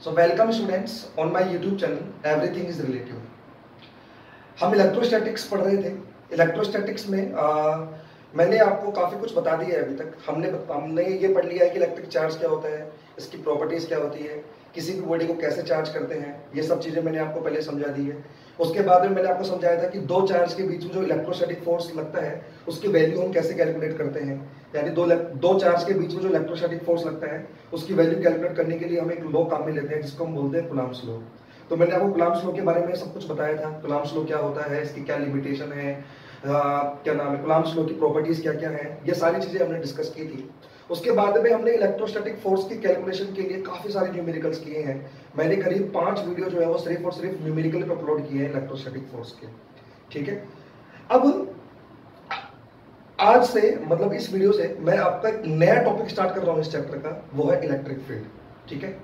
So welcome students on my YouTube channel Everything is Relative। हम electrostatics पढ़ रहे थे। इलेक्ट्रोस्टैटिक्स में मैंने आपको काफ़ी कुछ बता दिया है अभी तक। हमने ये पढ़ लिया है कि इलेक्ट्रिक चार्ज क्या होता है, इसकी प्रॉपर्टीज़ क्या होती है, किसी भी बॉडी को कैसे चार्ज करते हैं, ये सब चीज़ें मैंने आपको पहले समझा दी है। उसके बाद में मैंने आपको समझाया था कि दो चार्ज के बीच में जो इलेक्ट्रोस्टैटिक फोर्स लगता है उसकी वैल्यू हम कैसे कैलकुलेट करते हैं। यानी दो चार्ज के बीच में जो इलेक्ट्रोस्टैटिक फोर्स लगता है उसकी वैल्यू कैलकुलेट करने के लिए हम एक लॉ काम में लेते हैं जिसको हम बोलते हैं कूलम्ब्स लॉ। तो मैंने आपको कूलम्ब्स लॉ के बारे में सब कुछ बताया था। कूलम्ब्स लॉ क्या होता है, इसकी क्या लिमिटेशन है, क्या नाम है, कूलम्ब्स लॉ की प्रॉपर्टीज क्या क्या है, ये सारी चीजें हमने डिस्कस की थी। उसके बाद में हमने इलेक्ट्रोस्टैटिक फोर्स की कैलकुलेशन के लिए काफी सारे न्यूमेरिकल्स किए हैं। मैंने करीब 5 वीडियो जो है वो सिर्फ और सिर्फ न्यूमेरिकल पे अपलोड किए हैं इलेक्ट्रोस्टैटिक फोर्स के। ठीक है, अब आज से मतलब इस वीडियो से मैं आपका एक नया टॉपिक स्टार्ट कर रहा हूं इस चैप्टर का, वो है इलेक्ट्रिक फील्ड। ठीक है,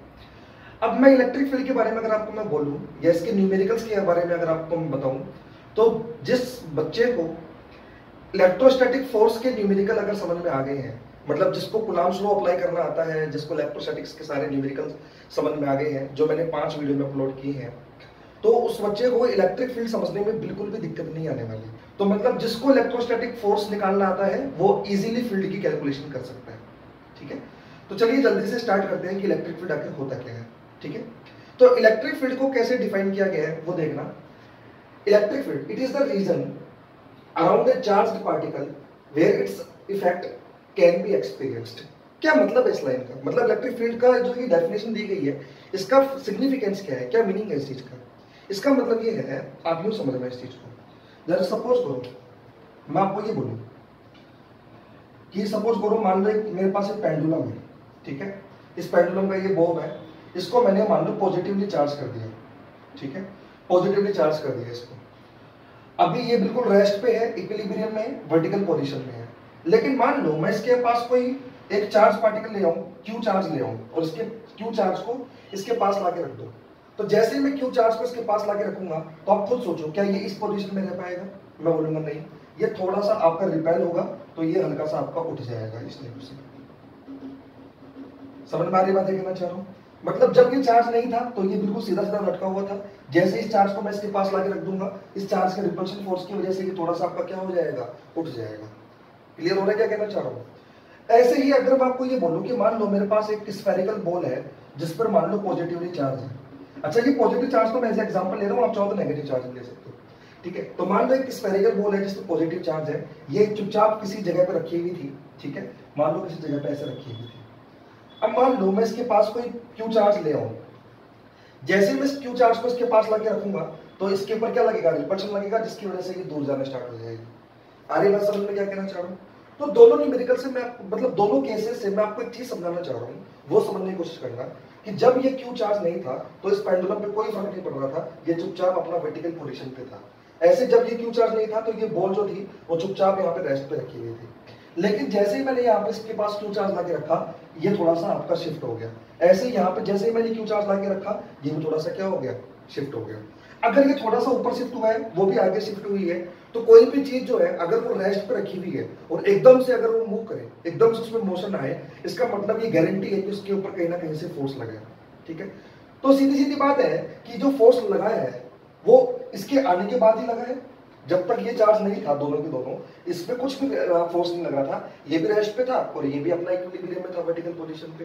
अब मैं इलेक्ट्रिक फील्ड के बारे में अगर आपको मैं बोलूं या इसके न्यूमेरिकल्स के बारे में अगर आपको मैं बताऊं, तो जिस बच्चे को इलेक्ट्रोस्टैटिक फोर्स के न्यूमेरिकल अगर समझ में आ गए हैं, मतलब जिसको कूलम्ब्स लॉ अप्लाई करना आता है, जिसको इलेक्ट्रोस्टैटिक्स के सारे न्यूमेरिकल्स समझ में आ गए हैं जो मैंने 5 वीडियो में अपलोड किए हैं, तो उस बच्चे को इलेक्ट्रिक फील्ड समझने में बिल्कुल भी दिक्कत नहीं आने वाली। तो मतलब जिसको इलेक्ट्रोस्टैटिक फोर्स निकालना आता है वो इजीली फील्ड की कैलकुलेशन कर सकता है। ठीक है, तो चलिए जल्दी से स्टार्ट करते हैं कि इलेक्ट्रिक फील्ड आखिर होता क्या है। ठीक है, तो इलेक्ट्रिक फील्ड को कैसे डिफाइन किया गया है वो देखना। Electric field it is the region around a charged particle where its effect can be experienced। क्या मतलब है इस लाइन का, मतलब इलेक्ट्रिक फील्ड का जो ये डेफिनेशन दी गई है इसका सिग्निफिकेंस क्या है, क्या मीनिंग है इस चीज का। इसका मतलब ये है, आप यूं समझना इस चीज को। जरा सपोज करो मैं आपको ये बोलूं कि सपोज करो मान लो मेरे पास एक पेंडुलम है। ठीक है, इस पेंडुलम का ये बॉब है, इसको मैंने मान लो पॉजिटिवली चार्ज कर दिया। ठीक है, पॉजिटिवली चार्ज कर दिया इसको। अभी ये बिल्कुल रेस्ट पे है, इक्विलिब्रियम में, वर्टिकल पोजीशन में है। लेकिन मान लो मैं इसके पास कोई एक चार्ज पार्टिकल ले आऊं, क्यू चार्ज ले आऊं, और इसके क्यू चार्ज को इसके पास लाके रख दो। तो जैसे ही मैं क्यू चार्ज को इसके पास लाके रखूंगा तो आप खुद सोचो क्या ये इस पोजीशन में रह पाएगा। मैं बोलूंगा नहीं, ये थोड़ा सा आपका रिपेल होगा तो ये हल्का सा आपका उठ जाएगा इस लेवल से। समझ में आ रही बात है, कहना चाह रहा हूं। मतलब जब ये चार्ज नहीं था तो ये बिल्कुल सीधा सीधा लटका हुआ था। जैसे इस चार्ज को मैं इसके पास लाके रख दूंगा, इस चार्ज के रिपल्शन फोर्स की वजह से ये थोड़ा सा आपका क्या हो जाएगा, उठ जाएगा। क्लियर हो रहा है क्या कहना चाह रहा हूँ। ऐसे ही अगर मैं आपको ये बोलूं कि मान लो मेरे पास एक स्फेरिकल बॉल है जिस पर मान लो पॉजिटिवली चार्ज है। अच्छा, ये पॉजिटिव चार्ज तो मैं एज एग्जांपल ले रहा हूँ, आप चाहो तो नेगेटिव चार्ज ले सकते हो। ठीक है, तो मान लो एक स्फेरिकल बॉल है जिसमें पॉजिटिव चार्ज है, ये चुपचाप किसी जगह पर रखी हुई थी। ठीक है, मान लो किसी जगह पर ऐसे रखी हुई थी। अब मान लो मैं इसके पास कोई क्यू चार्ज ले आऊं, जैसे मैं इस क्यू चार्ज को इसके पास लाके रखूंगा तो इसके ऊपर क्या लगेगा, रिपल्शन लगेगा, जिसकी वजह से ये दूर जाना स्टार्ट हो जाएगी। आ रही बात समझ में क्या कहना चाह रहा हूँ। तो दोनों न्यूमेरिकल से मैं मतलब दोनों केसेस से मैं आपको एक चीज समझाना चाह रहा हूँ, वो समझने की कोशिश करना कि जब ये क्यू चार्ज नहीं था तो इस पेंडुलम पे कोई फर्क नहीं पड़ रहा था, ये चुपचाप अपना वर्टिकल पोजीशन पे था। ऐसे जब ये क्यू चार्ज नहीं था तो ये बॉल जो थी वो चुपचाप यहाँ पे रेस्ट पे रखी हुई थी। लेकिन जैसे ही मैंने यहाँ पे इसके पास क्यू चार्ज लाके रखा, ये थोड़ा सा आपका शिफ्ट हो गया। ऐसे ही यहाँ पे जैसे ही मैंने क्यू चार्ज लाके रखा, ये भी थोड़ा सा क्या हो गया, शिफ्ट हो गया। अगर ये थोड़ा सा ऊपर शिफ्ट हुआ है, वो भी आगे शिफ्ट हुई है, तो कोई भी चीज जो है अगर वो रेस्ट पे रखी हुई है और एकदम से अगर वो मूव करे, एकदम से उसमें मोशन आए, इसका मतलब ये गारंटी है कि उसके ऊपर कहीं ना कहीं से फोर्स लगा है। ठीक है, तो सीधी सीधी बात है कि जो फोर्स लगाया है वो इसके आने के बाद ही लगा है। जब तक ये चार्ज नहीं था दोनों के दोनों, इसमें कुछ भी फोर्स नहीं लगा था, ये भी रेस्ट पे था और ये भी अपना इक्विलिब्रियम में था, वर्टिकल पोजीशन पे।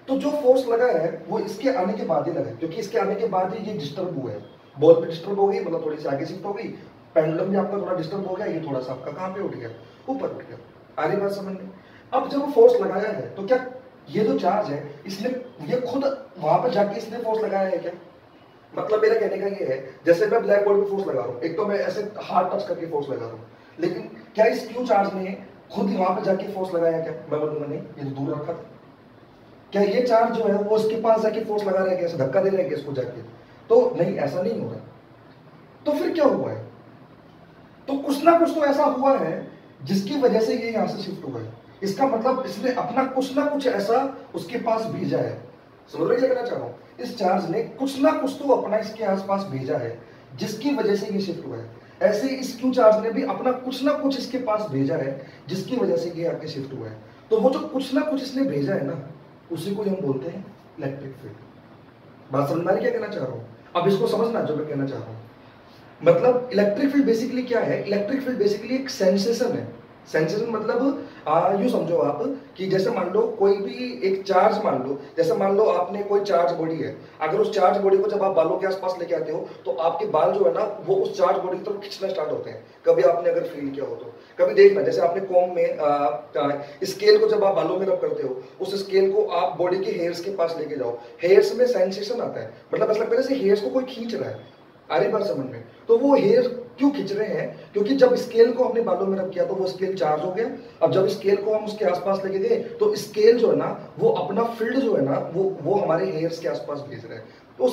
तो जो फोर्स लगा है वो इसके आने के बाद ही लगा, क्योंकि इसके आने के बाद ही ये डिस्टर्ब हुआ है। बॉल भी डिस्टर्ब हो गई, मतलब थोड़ी सी आगे शिफ्ट हो गई, पेंडुलम भी आपका थोड़ा डिस्टर्ब हो गया, ये थोड़ा सा आपका कहां पे उठ गया, ऊपर उठ गया। आ रही बात समझ में। अब जब वो फोर्स लगाया है तो क्या ये जो चार्ज है इसने ये खुद वहां पर जाके इसने फोर्स लगाया है क्या। मतलब मेरा कहने का ये है, जैसे मैं ब्लैक बोर्ड पे फोर्स लगा रहा हूँ, एक तो मैं ऐसे हार्ड टच करके फोर्स लगा रहा हूँ, लेकिन क्या इस क्यू चार्ज ने खुद वहां पे जाके फोर्स लगाया क्या। मैं बोलूंगा नहीं, ये तो दूर रखा था। क्या ये चार्ज जो है वो इसके पास जाके फोर्स लगा रहा है, कैसे धक्का दे रहा है इसको जाके, तो नहीं, ऐसा नहीं हो रहा। तो फिर क्या हुआ है, तो कुछ ना कुछ तो ऐसा हुआ है जिसकी वजह से ये यहां से शिफ्ट हुआ है। इसका मतलब इसने अपना कुछ ना कुछ ऐसा उसके पास भेजा है। समझ रहे क्या कहना चाह रहा हूं। इस चार्ज ने कुछ ना कुछ तो अपना इसके आसपास भेजा है जिसकी वजह से ये शिफ्ट हुआ है। ऐसे इस क्यू चार्ज ने भी अपना कुछ ना कुछ इसके पास भेजा है जिसकी वजह से ये आगे शिफ्ट हुआ है। तो वो जो कुछ ना कुछ इसने भेजा है ना, उसी को हम बोलते हैं इलेक्ट्रिक फील्ड। बात समझ में आ रही क्या कहना चाह रहा हूँ? अब इसको समझना जो मैं कहना चाह रहा हूँ। मतलब इलेक्ट्रिक फील्ड बेसिकली क्या है? इलेक्ट्रिक फील्ड बेसिकली एक सेंसेशन है। सेंसेशन मतलब यूं समझो आप कि जैसे मान लो कोई भी एक चार्ज, मान लो जैसे मान लो आपने कोई चार्ज बॉडी है, अगर उस चार्ज बॉडी को जब आप बालों के आसपास लेके आते हो तो आपके बाल जो है ना वो उस चार्ज बॉडी की तरफ खींचना स्टार्ट होते हैं। कभी आपने अगर फील किया हो तो कभी देखना, जैसे आपने कॉम्ब में स्केल को जब आप बालों में रब करते हो, उस स्केल को आप बॉडी के हेयर्स के पास लेके जाओ, हेयर्स में सेंसेशन आता है, मतलब ऐसा लगता है जैसे हेयर्स को कोई खींच रहा है। आ रही बात समझ में? तो वो हेयर क्यों खींच रहे हैं? क्योंकि जब स्केल को हमने बालों में रब किया तो वो स्केल चार्ज हो गया। अब जब स्केल को हम उसके आसपास लेके गए तो स्केल जो है ना वो अपना फील्ड जो है ना वो हमारे हेयर्स के आसपास भेज रहा है।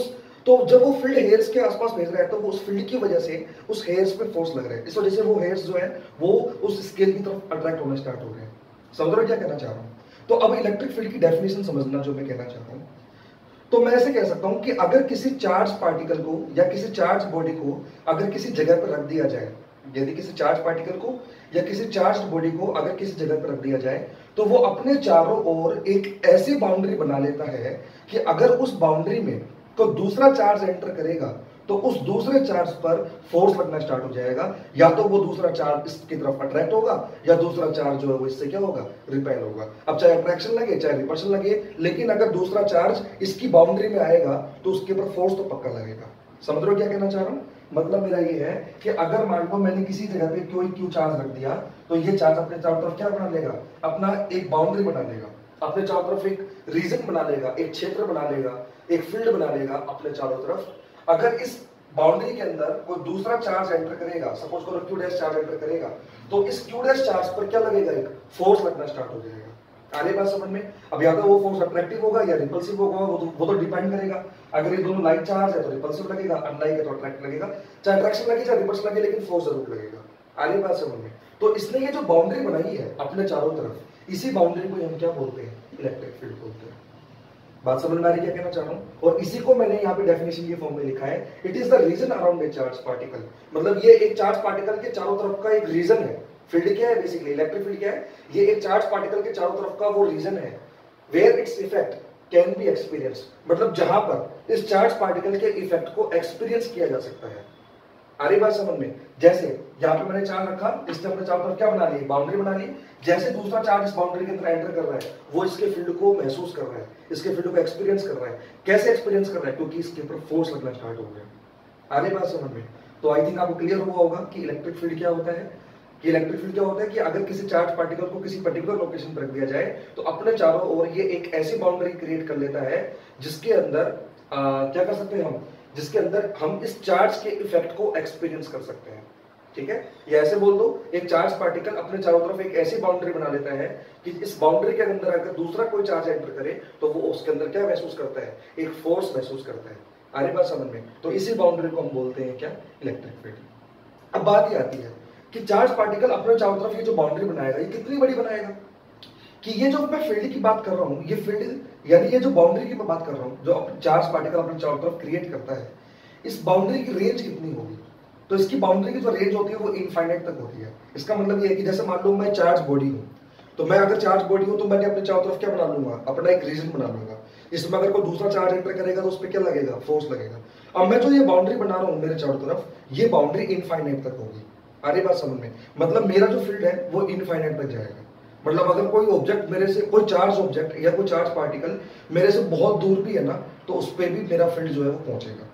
तो जब वो फील्ड हेयर्स के आसपास भेज रहा है तो वो उस फील्ड की वजह से उस हेयर्स पे फोर्स लग रहा है, इस वजह से वो हेयर्स जो है वो उस स्केल की तरफ अट्रैक्ट होना स्टार्ट हो गए हैं। समझ रहे हो क्या कहना चाह रहा हूँ? तो अब इलेक्ट्रिक फील्ड की डेफिनेशन समझना जो मैं कहना चाह रहा हूँ। तो मैं ऐसे कह सकता हूं कि अगर किसी चार्ज पार्टिकल को या किसी चार्ज बॉडी को अगर किसी जगह पर रख दिया जाए, यदि किसी चार्ज पार्टिकल को या किसी चार्ज बॉडी को अगर किसी जगह पर रख दिया जाए तो वो अपने चारों ओर एक ऐसी बाउंड्री बना लेता है कि अगर उस बाउंड्री में कोई दूसरा चार्ज एंटर करेगा तो उस दूसरे चार्ज पर फोर्स लगना स्टार्ट हो जाएगा, या तो वो दूसरा चार्ज इसकी तरफ अट्रैक्ट होगा या दूसरा चार्ज जो है वो इससे क्या होगा, रिपेल होगा। अब चाहे अट्रैक्शन लगे चाहे रिपल्शन लगे, लेकिन अगर दूसरा चार्ज इसकी बाउंड्री में आएगा तो उसके ऊपर फोर्स तो पक्का लगेगा। समझ रहे हो क्या कहना चाह रहा हूं? मतलब मेरा ये है कि अगर मान लो मैंने किसी जगह पे कोई क्यू चार्ज रख दिया तो ये चार्ज अपने चारों तरफ क्या बना लेगा, अपना एक बाउंड्री बना लेगा, अपने चारों तरफ एक रीजन बना लेगा, एक क्षेत्र बना लेगा, एक फील्ड बना लेगा अपने चारों तरफ। अगर इस बाउंड्री के अंदर कोई दूसरा चार्ज एंटर करेगा, सपोज करो क्यू डैश चार्ज एंटर करेगा, तो इस क्यू डैश चार्ज पर क्या लगेगा, एक फोर्स लगना स्टार्ट हो जाएगा। आने बात समझ में? अब या तो वो फोर्स अट्रैक्टिव होगा या रिपल्सिव होगा, वो तो डिपेंड करेगा। अगर ये दोनों लाइक चार्ज है तो रिपल्सिव लगेगा, अनलाइक है तो अट्रैक्ट लगेगा। चाहे अट्रैक्शन लगे चाहे रिपल्शन लगे, लेकिन फोर्स जरूर लगेगा। आने बात समझ में? तो इसने ये जो बाउंड्री बनाई है अपने चारों तरफ, इसी बाउंड्री को हम क्या बोलते हैं, इलेक्ट्रिक फील्ड बोलते हैं। बात समझ में आ रही क्या कहना चाह रहा हूं? और इसी को मैंने यहाँ पे डेफिनेशन के फॉर्म में लिखा है, it is the region around a charge particle. मतलब ये एक चार्ज पार्टिकल के चारों तरफ का एक रीजन है। फील्ड क्या है बेसिकली, इलेक्ट्रिक फील्ड क्या है, ये एक चार्ज पार्टिकल के चारों तरफ का वो रीजन है where its effect can be experience. मतलब जहां पर इस चार्ज पार्टिकल के इफेक्ट को एक्सपीरियंस किया जा सकता है। आ रही बात समझ में? जैसे यहाँ पे मैंने चार्ज रखा, इसने अपने चारों तरफ क्या बना ली, बाउंड्री बना ली। जैसे दूसरा चार्ज इस बाउंड्री के अंदर एंटर कर रहा है, वो इसके फील्ड को महसूस कर रहा है, इसके फील्ड को एक्सपीरियंस कर रहा है। कैसे एक्सपीरियंस कर रहा है? क्योंकि इसके ऊपर फोर्स लगना स्टार्ट हो गया। आ रही बात समझ में? तो आई थिंक आपको क्लियर हुआ होगा कि इलेक्ट्रिक फील्ड क्या होता है। कि इलेक्ट्रिक फील्ड क्या होता है कि अगर किसी चार्ज पार्टिकल को किसी पर्टिकुलर लोकेशन पर रख दिया जाए तो अपने चारों ओर ये एक ऐसी बाउंड्री क्रिएट कर लेता है जिसके अंदर क्या कर सकते हैं हम, जिसके अंदर हम इस चार्ज के इफेक्ट को एक्सपीरियंस कर सकते हैं। ठीक है, ये ऐसे बोल दो, एक चार्ज पार्टिकल अपने चारों तरफ एक ऐसी बाउंड्री बना लेता है कि इस बाउंड्री के अंदर अगर दूसरा कोई चार्ज एंटर करे तो वो उसके अंदर क्या महसूस करता है, एक फोर्स महसूस करता है। आ रही बात समझ में? तो इसी बाउंड्री को हम बोलते हैं क्या, इलेक्ट्रिक फील्ड। अब बात ये आती है कि चार्ज पार्टिकल अपने चारों तरफ ये जो बाउंड्री बनाएगा ये कितनी बड़ी बनाएगा, कि ये जो मैं फील्ड की बात कर रहा हूं, ये फील्ड यानी ये जो बाउंड्री की मैं बात कर रहा हूं जो चार्ज पार्टिकल अपने चारों तरफ क्रिएट करता है, इस बाउंड्री की रेंज कितनी होगी। तो इसकी बाउंड्री की जो रेंज होती है वो इनफाइनाइट तक होती है। इसका मतलब ये है कि जैसे मान लो मैं चार्ज बॉडी हूं, तो मैं अगर चार्ज बॉडी हूं तो मैंने अपने चारों तरफ क्या बना लूंगा, अपना एक रीजन बना लूंगा। इसमें अगर कोई दूसरा चार्ज एंटर करेगा तो उस पर क्या लगेगा, फोर्स लगेगा। अब मैं जो ये बाउंड्री बना रहा हूं मेरे चारों तरफ, ये बाउंड्री इनफाइनाइट तक होगी। आ रही बात समझ में? मतलब मेरा जो फील्ड है वो इनफाइनाइट तक जाएगा। मतलब अगर कोई ऑब्जेक्ट मेरे से, कोई चार्ज ऑब्जेक्ट या कोई चार्ज पार्टिकल मेरे से बहुत दूर भी है ना, तो उस पर भी मेरा फील्ड जो है वो पहुंचेगा।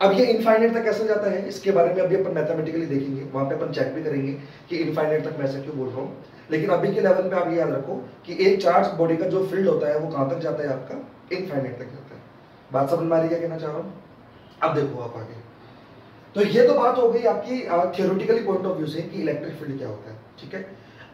अब ये इनफाइनाइट तक कैसे जाता है, इसके बारे में अभी अपन मैथमेटिकली देखेंगे, वहां पे अपन चेक भी करेंगे कि इनफाइनाइट तक मैं ऐसा क्यों बोल रहा हूँ। लेकिन अभी के लेवल पे आप ये याद रखो कि एक चार्ज बॉडी का जो फील्ड होता है वो कहां तक जाता है, आपका इनफाइनाइट तक जाता है। बात समझ में आ रही है क्या कहना चाह रहा हूँ? अब देखो आप आगे। तो ये तो बात हो गई आपकी थियोरेटिकली पॉइंट ऑफ व्यू से कि इलेक्ट्रिक फील्ड क्या होता है। ठीक है,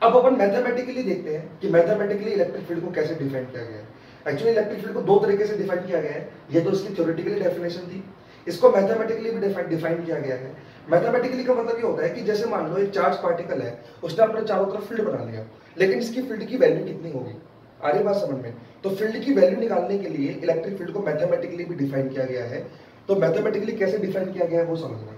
अब अपन मैथमेटिकली देखते हैं कि मैथमेटिकली इलेक्ट्रिक फील्ड को कैसे डिफाइन किया गया है। एक्चुअली इलेक्ट्रिक फील्ड को दो तरीके से डिफाइन किया गया है। ये तो इसकी थ्योरेटिकली डेफिनेशन थी, इसको मैथमेटिकली भी डिफाइन किया गया है। मैथमेटिकली का मतलब ये होता है कि जैसे मान लो एक चार्ज पार्टिकल है, उसने अपने चारों तरफ फील्ड बना लिया, लेकिन इसकी फील्ड की वैल्यू कितनी होगी। आ रही बात समझ में? तो फील्ड की वैल्यू निकालने के लिए इलेक्ट्रिक फील्ड को मैथमेटिकली भी डिफाइन किया गया है। तो मैथमेटिकली कैसे डिफाइन किया गया है वो समझना।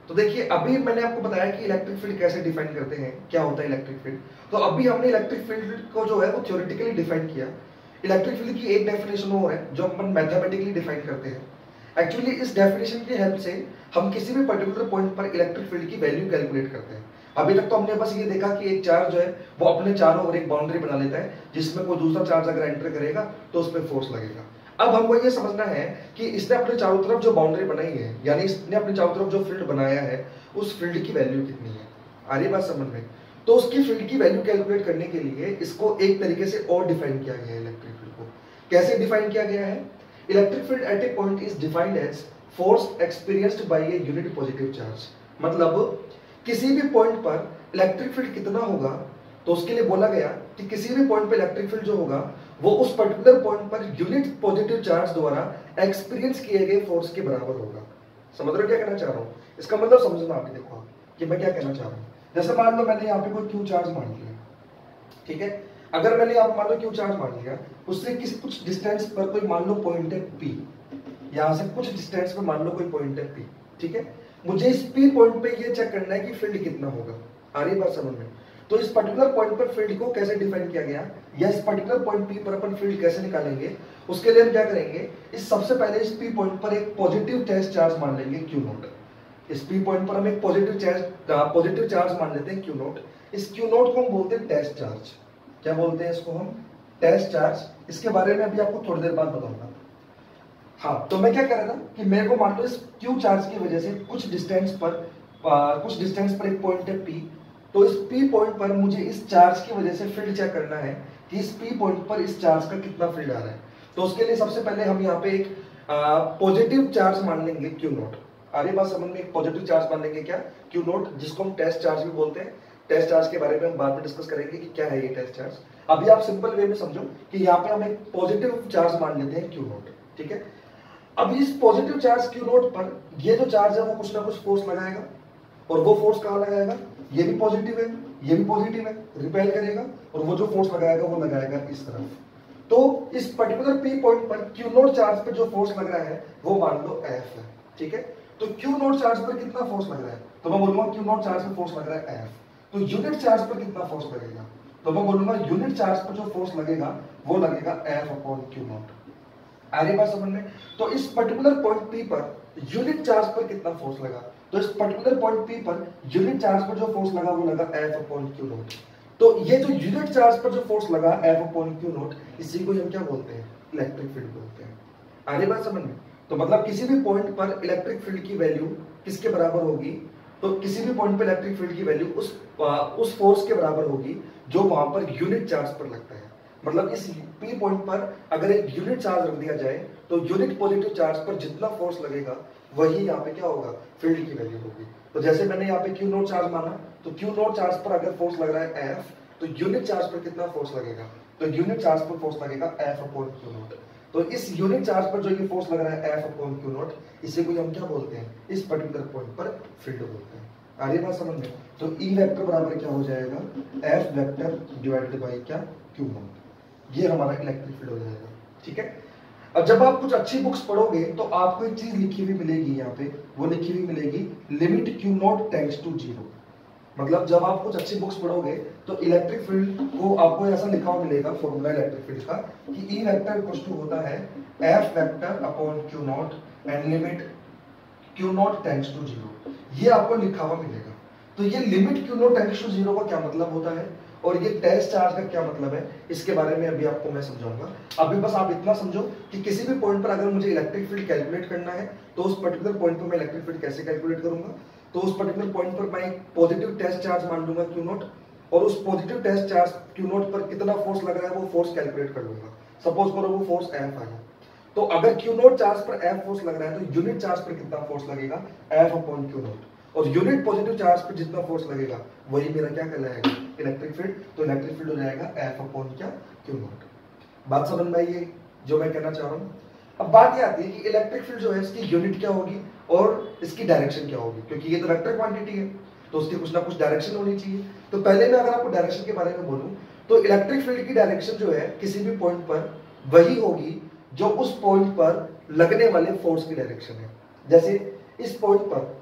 तो देखिए, अभी मैंने आपको बताया कि इलेक्ट्रिक फील्ड कैसे डिफाइन करते हैं, क्या होता है इलेक्ट्रिक फील्ड। तो अभी हमने इलेक्ट्रिक फील्ड को जो है वो थ्योरेटिकली डिफाइन किया। इलेक्ट्रिक फील्ड की एक डेफिनेशन और है जो अपन मैथमेटिकली डिफाइन करते हैं। एक्चुअली इस डेफिनेशन की हेल्प से हम किसी भी पर्टिकुलर पॉइंट पर इलेक्ट्रिक फील्ड की वैल्यू कैलकुलेट करते हैं। अभी तक तो हमने बस ये देखा कि एक चार्ज जो है वो अपने चारों ओर एक बाउंड्री बना लेता है, जिसमें कोई दूसरा चार्ज अगर एंटर करेगा तो उस पर फोर्स लगेगा। अब हमको ये समझना है कि इसने अपने चारों तरफ जो बाउंड्री बनाई है, यानी इसने अपने चारों तरफ जो फील्ड बनाया है, उस फील्ड की वैल्यू कितनी है। आ रही बात समझ में? तो उसकी फील्ड की वैल्यू कैलकुलेट करने के लिए इसको एक तरीके से और डिफाइन किया गया है। इलेक्ट्रिक फील्ड को कैसे डिफाइन किया गया है? Electric field at a point is defined as force experienced by a unit positive charge. मतलब किसी भी पॉइंट पर इलेक्ट्रिक फील्ड कितना होगा, तो उसके लिए बोला गया कि किसी भी पॉइंट पर इलेक्ट्रिक फील्ड जो होगा वो उस particular point per unit positive charge द्वारा एक्सपीरियंस किए गए फोर्स के बराबर होगा। समझ रहे हो क्या कहना चाह रहा हूं? इसका मतलब समझना आप देखो कि मैं क्या कहना चाह रहा हूं। जैसे मान लो मैंने यहाँ पे कोई क्यू चार्ज मान लिया, ठीक है। अगर मैंने यहाँ मान लो क्यू चार्ज मान लिया, उससे किसी कुछ डिस्टेंस पर कोई मान लो पॉइंट है पी, यहाँ से कुछ डिस्टेंस पर मान लो कोई पॉइंट है पी, ठीक है। मुझे इस पी पॉइंट पे ये चेक करना है कि फील्ड कितना होगा। आ रही बात समझ में? तो इस पर्टिकुलर पॉइंट पर फील्ड को कैसे डिफाइन किया गया, या इस पर्टिकुलर पॉइंट पी पर अपन फील्ड कैसे निकालेंगे, उसके लिए हम क्या करेंगे, इस सबसे पहले इस पी पॉइंट पर एक पॉजिटिव टेस्ट चार्ज मान लेंगे क्यू नोट। इस पी पॉइंट पर हम एक पॉजिटिव चार्ज मान लेते हैं क्यू नोट। इस क्यू नोट को हम बोलते हैं टेस्ट चार्ज। क्या बोलते हैं इसको हम? Test charge. इसके बारे में अभी आपको थोड़ी देर बाद बताऊंगा। हाँ, तो मैं क्या कह रहा था कि मेरे को मान लो इस क्यू चार्ज की वजह से कुछ डिस्टेंस पर एक पॉइंट है पी, तो इस पी पॉइंट पर मुझे इस चार्ज की वजह से फील्ड चेक करना है कि इस पी पॉइंट पर इस चार्ज का कितना फील्ड आ रहा है। तो उसके लिए सबसे पहले हम यहाँ पे एक पॉजिटिव चार्ज मान लेंगे क्यू नोट। आ रही बात समझ में? एक पॉजिटिव चार्ज मान लेंगे क्या, क्यू नोट, जिसको हम टेस्ट चार्ज भी बोलते हैं। टेस्ट चार्ज के बारे में हम बाद में डिस्कस करेंगे कि क्या है ये टेस्ट चार्ज। अभी आप सिंपल वे में समझो कि यहाँ पे हम एक पॉजिटिव चार्ज मान लेते हैं क्यू नोट, ठीक है। अब इस पॉजिटिव चार्ज क्यू नोट पर ये जो चार्ज है वो कुछ ना कुछ फोर्स लगाएगा, और वो फोर्स कहाँ लगाएगा? ये भी पॉजिटिव है, ये भी पॉजिटिव है, रिपेल करेगा, और वो जो फोर्स लगाएगा वो लगाएगा इस तरफ। तो इस पर्टिकुलर पी पॉइंट पर क्यू नोट चार्ज पर जो फोर्स लग रहा है वो मान लो एफ है, ठीक है। तो क्यू नोट चार्ज पर कितना फोर्स लग रहा है? तो मैं बोलूंगा क्यू नोट चार्ज पर फोर्स लग रहा है एफ। तो यूनिट चार्ज पर कितना फोर्स लगेगा? तो मैं बोलूंगा यूनिट चार्ज पर जो फोर्स लगेगा वो लगेगा एफ अपॉन क्यू नोट। आ रही बात समझ में? तो इस particular point P per unit charge पर कितना फोर्स लगा? तो इस particular point P per unit charge पर जो फोर्स लगा वो लगा एफ अपॉन क्यू नोट। तो ये जो यूनिट चार्ज पर जो फोर्स लगा एफ अपॉन क्यू नोट, इसी को हम क्या बोलते हैं? इलेक्ट्रिक फील्ड बोलते हैं। आ रही बात समझ में? तो मतलब किसी भी पॉइंट पर इलेक्ट्रिक फील्ड की वैल्यू किसके बराबर होगी? तो किसी भी पॉइंट पर इलेक्ट्रिक फील्ड की वैल्यू उस फोर्स के बराबर होगी जो वहां पर यूनिट चार्ज पर लगता है। मतलब इस पी पॉइंट पर अगर एक यूनिट चार्ज रख दिया जाए तो यूनिट पॉजिटिव चार्ज पर जितना फोर्स लगेगा वही यहाँ पे क्या होगा? फील्ड की वैल्यू होगी। तो जैसे मैंने यहाँ पे क्यू नोट चार्ज माना, तो क्यू नोट चार्ज पर अगर फोर्स लग रहा है एफ, तो यूनिट चार्ज पर कितना फोर्स लगेगा? तो यूनिट चार्ज पर फोर्स लगेगा एफ अपॉन क्यू नोट। तो इस यूनिट चार्ज पर जो ये फोर्स लग रहा है एफ अपॉन क्यू नोट, इसे कोई हम क्या बोलते हैं? इस पर्टिकुलर पॉइंट पर फील्ड बोलते हैं। आ रही बात समझ में? तो ई वेक्टर बराबर क्या हो जाएगा? एफ वेक्टर डिवाइडेड बाई क्या? Q note. ये हमारा इलेक्ट्रिक फील्ड हो जाएगा, ठीक है। अब जब आप कुछ अच्छी बुक्स पढ़ोगे तो आपको एक चीज लिखी हुई मिलेगी, यहाँ पे वो लिखी हुई मिलेगी limit q naught tends to zero. मतलब जब आप कुछ अच्छी बुक्स पढ़ोगे तो इलेक्ट्रिक फील्ड को आपको ऐसा लिखा हुआ मिलेगा फॉर्मूला इलेक्ट्रिक फील्ड का कि ई वेक्टर इक्वल टू होता है F vector upon q naught and limit q naught tends to zero. ये आपको लिखा हुआ मिलेगा। तो ये limit q naught tends to zero का क्या मतलब होता है और ये टेस्ट चार्ज का क्या मतलब है, इसके बारे में अभी आपको मैं समझाऊंगा। अभी बस आप इतना समझो कि किसी भी पॉइंट पर अगर मुझे इलेक्ट्रिक फील्ड कैलकुलेट करना है तो उस पर्टिकुलर पॉइंट पर मैं इलेक्ट्रिक फील्ड कैसे कैलकुलेट करूंगा। तो उस पर्टिकुलर पॉइंट पर मैं एक पॉजिटिव टेस्ट चार्ज मान लूंगा क्यू नॉट, और उस positive test charge q naught पर कितना फोर्स लग रहा है वो फोर्स कैलकुलेट कर लूंगा। सपोज करो वो फोर्स एफ आया, तो अगर क्यू नॉट चार्ज पर एफ फोर्स लग रहा है तो यूनिट चार्ज पर कितना फोर्स लगेगा? F upon q naught. और यूनिट पॉजिटिव चार्ज पर जितना फोर्स लगेगा वही मेरा क्या कहलाएगा? Electric field. तो इलेक्ट्रिक फील्ड हो जाएगा एफ अपॉन क्या? Q not. बात समझ में आई ये जो मैं कहना चाह रहा हूँ। अब बात ये आती है कि इलेक्ट्रिक फील्ड जो है इसकी यूनिट क्या होगी और इसकी डायरेक्शन क्या होगी, क्योंकि ये तो वेक्टर क्वांटिटी है तो उसकी कुछ ना कुछ डायरेक्शन होनी चाहिए। तो पहले मैं अगर आपको डायरेक्शन के बारे में बोलूं तो इलेक्ट्रिक फील्ड की डायरेक्शन जो है किसी भी पॉइंट पर वही होगी जो उस पॉइंट पर लगने वाले फोर्स की डायरेक्शन है। जैसे इस point per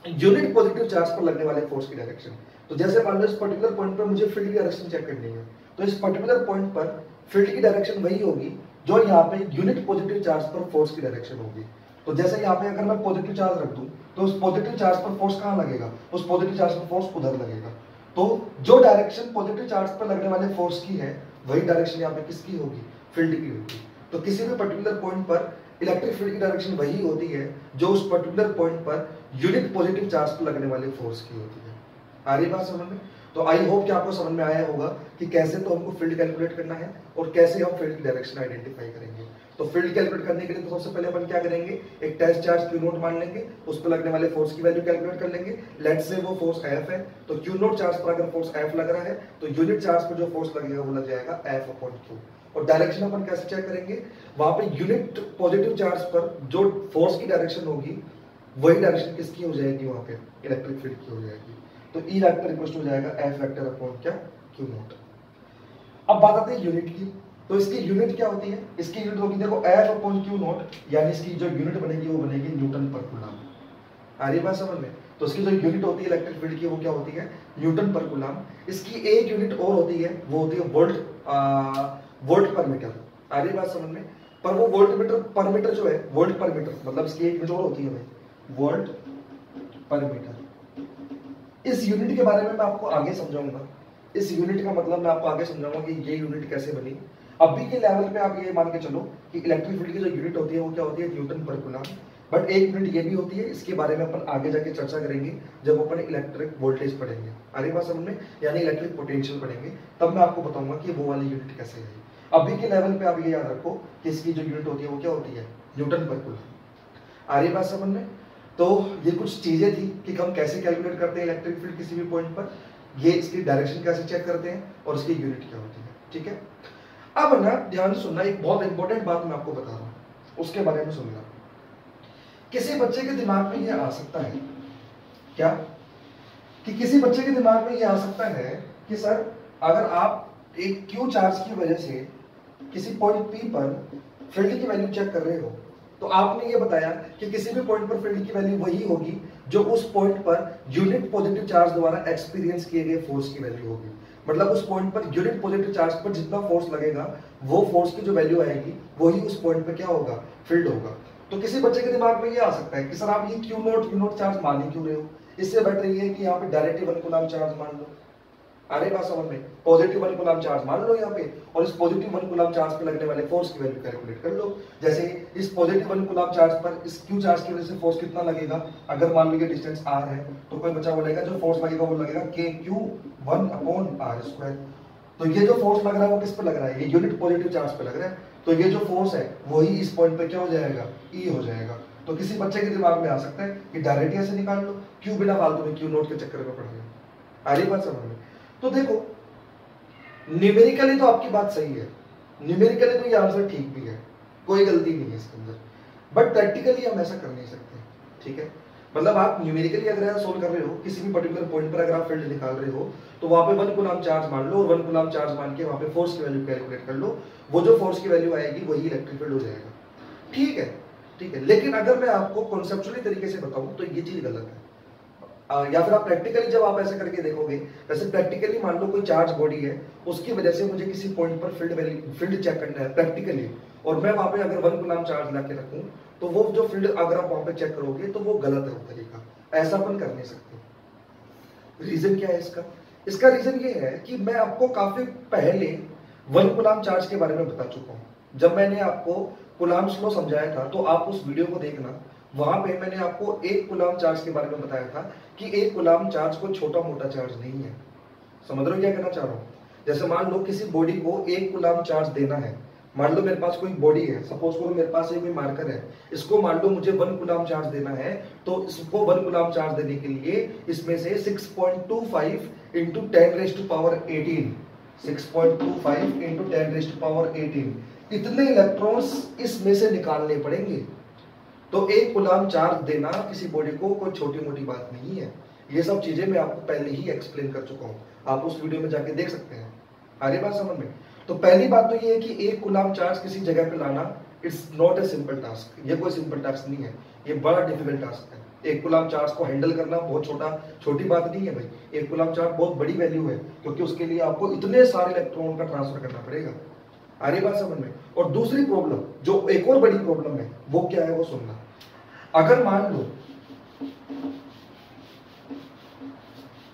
unit positive charge पर लगने वाले फोर्स की डायरेक्शन, तो जैसे मान लो इस पर्टिकुलर पॉइंट पर मुझे फील्ड की डायरेक्शन चेक करनी है, तो इस पर्टिकुलर पॉइंट पर फील्ड की डायरेक्शन वही होगी जो यहाँ पे यूनिट पॉजिटिव चार्ज पर फोर्स की डायरेक्शन होगी। तो जैसे यहाँ पे अगर मैं पॉजिटिव चार्ज रख दूं तो उस पॉजिटिव चार्ज पर फोर्स कहाँ लगेगा, उस पॉजिटिव चार्ज पर फोर्स उधर लगेगा। तो जो डायरेक्शन पॉजिटिव चार्ज पर लगने वाले फोर्स की है वही डायरेक्शन यहाँ पे किसकी होगी, फील्ड की होगी। तो किसी भी पर्टिकुलर पॉइंट पर इलेक्ट्रिक फील्ड की डायरेक्शन वही होती है जो उस particular point per unit positive charge पर लगने वाले फोर्स की होती है। आ रही बात समझ में? तो आई होप कि आपको समझ में आया होगा कि कैसे तो हमको फील्ड कैलकुलेट करना है और कैसे हम फील्ड की डायरेक्शन आइडेंटिफाई करेंगे। तो फील्ड कैलकुलेट करने के लिए तो सबसे पहले अपन क्या करेंगे, एक टेस्ट चार्ज क्यू नोट मान लेंगे, उस पर लगने वाले फोर्स की वैल्यू कैलकुलेट कर लेंगे। लेट्स से वो फोर्स एफ है, तो क्यू नोट चार्ज पर अगर फोर्स एफ लग रहा है तो यूनिट चार्ज पर जो फोर्स लगेगा वो लग जाएगा एफ अपॉन क्यू। और डायरेक्शन अपन कैसे चेक करेंगे, वहां पे यूनिट पॉजिटिव चार्ज पर जो फोर्स की डायरेक्शन होगी वही डायरेक्शन किसकी हो जाएगी, वहां पे इलेक्ट्रिक फील्ड की हो जाएगी। तो ई वेक्टर इक्वल हो जाएगा एफ वेक्टर अपॉन क्या, क्यू नोट। अब बात आती है यूनिट की। तो इसकी यूनिट क्या होती है, इसकी यूनिट होगी देखो एफ अपॉन क्यू नोट, यानी इसकी जो यूनिट बनेगी वो बनेगी न्यूटन पर कूलम। आ रही बात समझ में? तो इसकी जो यूनिट होती है इलेक्ट्रिक फील्ड की वो क्या होती है, न्यूटन पर कूलम। इसकी एक यूनिट और होती है, वो होती है वोल्ट पर मीटर। आ रही बात समझ में? पर वो वोल्ट मीटर पर मीटर जो है, वोल्ट पर मीटर मतलब इसकी एक यूनिट और होती है भाई, वोल्ट पर मीटर। इस यूनिट के बारे में मैं आपको आगे समझाऊंगा। इस यूनिट का मतलब मैं आपको आगे समझाऊंगा कि ये यूनिट कैसे बनी। अभी के लेवल पे आप ये मान के चलो कि इलेक्ट्रिक फील्ड की जो यूनिट होती है वो क्या होती है, न्यूटन पर कूलम। बट एक यूनिट ये भी होती है, इसके बारे में अपन आगे जाके चर्चा करेंगे जब अपन इलेक्ट्रिक वोल्टेज पढ़ेंगे। आ रही बात समझ में? यानी इलेक्ट्रिक पोटेंशियल पढ़ेंगे, तब मैं आपको बताऊंगा कि वो वाली यूनिट कैसे है। अभी के लेवल पे आप ये याद रखो कि इसकी जो यूनिट होती है वो क्या होती है, न्यूटन पर कूलम। आ रही बात समझ में? तो ये कुछ चीजें थी कि हम कैसे कैलकुलेट करते हैं इलेक्ट्रिक फील्ड किसी भी पॉइंट पर, ये इसकी डायरेक्शन कैसे चेक करते हैं और इसकी यूनिट क्या होती है। ठीक है, अब ना ध्यान से सुनना, एक बहुत इंपॉर्टेंट बात मैं आपको बता रहा हूं, उसके बारे में सुनना। किसी बच्चे के दिमाग में ये आ सकता है क्या, कि किसी बच्चे के दिमाग में ये आ सकता है कि सर अगर आप एक क्यू चार्ज की वजह से किसी पॉइंट पी पर फील्ड की वैल्यू चेक कर रहे हो, तो आपने ये बताया कि किसी भी पॉइंट पर फील्ड की वैल्यू वही होगी जो उस point per unit positive charge द्वारा एक्सपीरियंस किए गए फोर्स की वैल्यू होगी। मतलब उस point per unit positive charge पर जितना फोर्स लगेगा वो फोर्स की जो वैल्यू आएगी वही उस पॉइंट पर क्या होगा, फील्ड होगा। तो किसी बच्चे के दिमाग में ये आ सकता है कि सर आप ये क्यू नोट चार्ज मान ही क्यों रहे हो, इससे बेटर ये है कि यहाँ पे डायरेक्ट 1 कूलम चार्ज मान लो। अरे बात समझ में? पॉजिटिव 1 कूलम चार्ज मान लो यहाँ पे, और इस पॉजिटिव 1 कूलम चार्ज पे लगने वाले फोर्स की वैल्यू कैलकुलेट कर लो। जैसे इस पॉजिटिव 1 कूलम चार्ज पर इस क्यू चार्ज की वजह से फोर्स कितना लगेगा, अगर मान लो ये डिस्टेंस r है तो कोई बच्चा बोलेगा जो फोर्स लगेगा वो लगेगा kq1/r²। तो ये जो फोर्स लग रहा है वो किस पे लग रहा है, ये यूनिट पॉजिटिव चार्ज पे लग रहा है। तो ये जो फोर्स है वही इस पॉइंट पे क्या हो जाएगा, E हो जाएगा। तो किसी बच्चे के दिमाग में आ सकता है कि डायरेक्ट ऐसे निकाल लो, क्यों बिना फालतू में क्यू नोट के चक्कर में पड़ गए। आ रही बात समझ में? तो देखो न्यूमेरिकली तो आपकी बात सही है, न्यूमेरिकली तो ये आंसर ठीक भी है, कोई गलती नहीं है इसके अंदर, बट प्रैक्टिकली हम ऐसा कर नहीं सकते। ठीक है, मतलब आप न्यूमेरिकली अगर सोल्व कर रहे हो किसी भी पर्टिकुलर पॉइंट पर, अगर आप फील्ड निकाल रहे हो तो वहां पे 1 कूलम चार्ज मान लो, और 1 कूलम चार्ज मान के वहां पे फोर्स की वैल्यू कैलकुलेट कर लो, वो जो फोर्स की वैल्यू आएगी वही इलेक्ट्रिक फील्ड हो जाएगा। ठीक है, ठीक है, लेकिन अगर मैं आपको कॉन्सेप्चुअली तरीके से बताऊं तो ये चीज गलत है। या फिर आप प्रैक्टिकली जब आप ऐसे करके देखोगे, जैसे प्रैक्टिकली मान लो कोई चार्ज बॉडी है, उसकी वजह से मुझे किसी पॉइंट पर फील्ड चेक करना है प्रैक्टिकली, और मैं वहां पे अगर 1 कूलम चार्ज लाके रखूं तो वो जो फील्ड अगर आप वहां पे चेक करोगे तो वो गलत है वो तरीका, ऐसा अपन कर नहीं सकते। रीजन क्या है इसका? इसका रीजन ये है कि मैं आपको काफी पहले 1 कूलम चार्ज के बारे में बता चुका हूं। जब मैंने आपको कूलम्स लॉ समझाया था तो आप उस वीडियो को देखना, वहां पे मैंने आपको 1 कूलम चार्ज के बारे में बताया था कि 1 कूलम चार्ज कोई छोटा मोटा चार्ज नहीं है। समझ रहे हो क्या कहना चाह रहा हूं? जैसे मान लो किसी बॉडी को 1 कूलम चार्ज देना है, मान लो मेरे पास कोई बॉडी है, सपोज करो मेरे पास कोई मार्कर है, इसको मान लो मुझे 1 कूलम चार्ज देना है, तो इसको 1 कूलम चार्ज देने के लिए इसमें से 6.25 इंटू 10⁻18 6.25 इंटू 10⁻18 इतने इलेक्ट्रॉन्स इसमें से निकालने पड़ेंगे। तो 1 कूलम चार्ज देना किसी बॉडी को कोई छोटी मोटी बात नहीं है। ये सब चीजें मैं आपको पहले ही एक्सप्लेन कर चुका हूं, आप उस वीडियो में जाके देख सकते हैं। आगे बात समझ में? तो पहली बात तो ये है कि 1 कूलम चार्ज किसी जगह पे लाना it's not a simple task. ये कोई सिंपल टास्क नहीं है, ये बड़ा डिफिकल्ट टास्क है। 1 कूलम चार्ज को हैंडल करना बहुत छोटी बात नहीं है भाई। 1 कूलम चार्ज बहुत बड़ी वैल्यू है, क्योंकि उसके लिए आपको इतने सारे इलेक्ट्रॉन का ट्रांसफर करना पड़ेगा। आ रही बात समझ में? और दूसरी प्रॉब्लम जो एक और बड़ी प्रॉब्लम है वो क्या है वो सुनना। अगर मान लो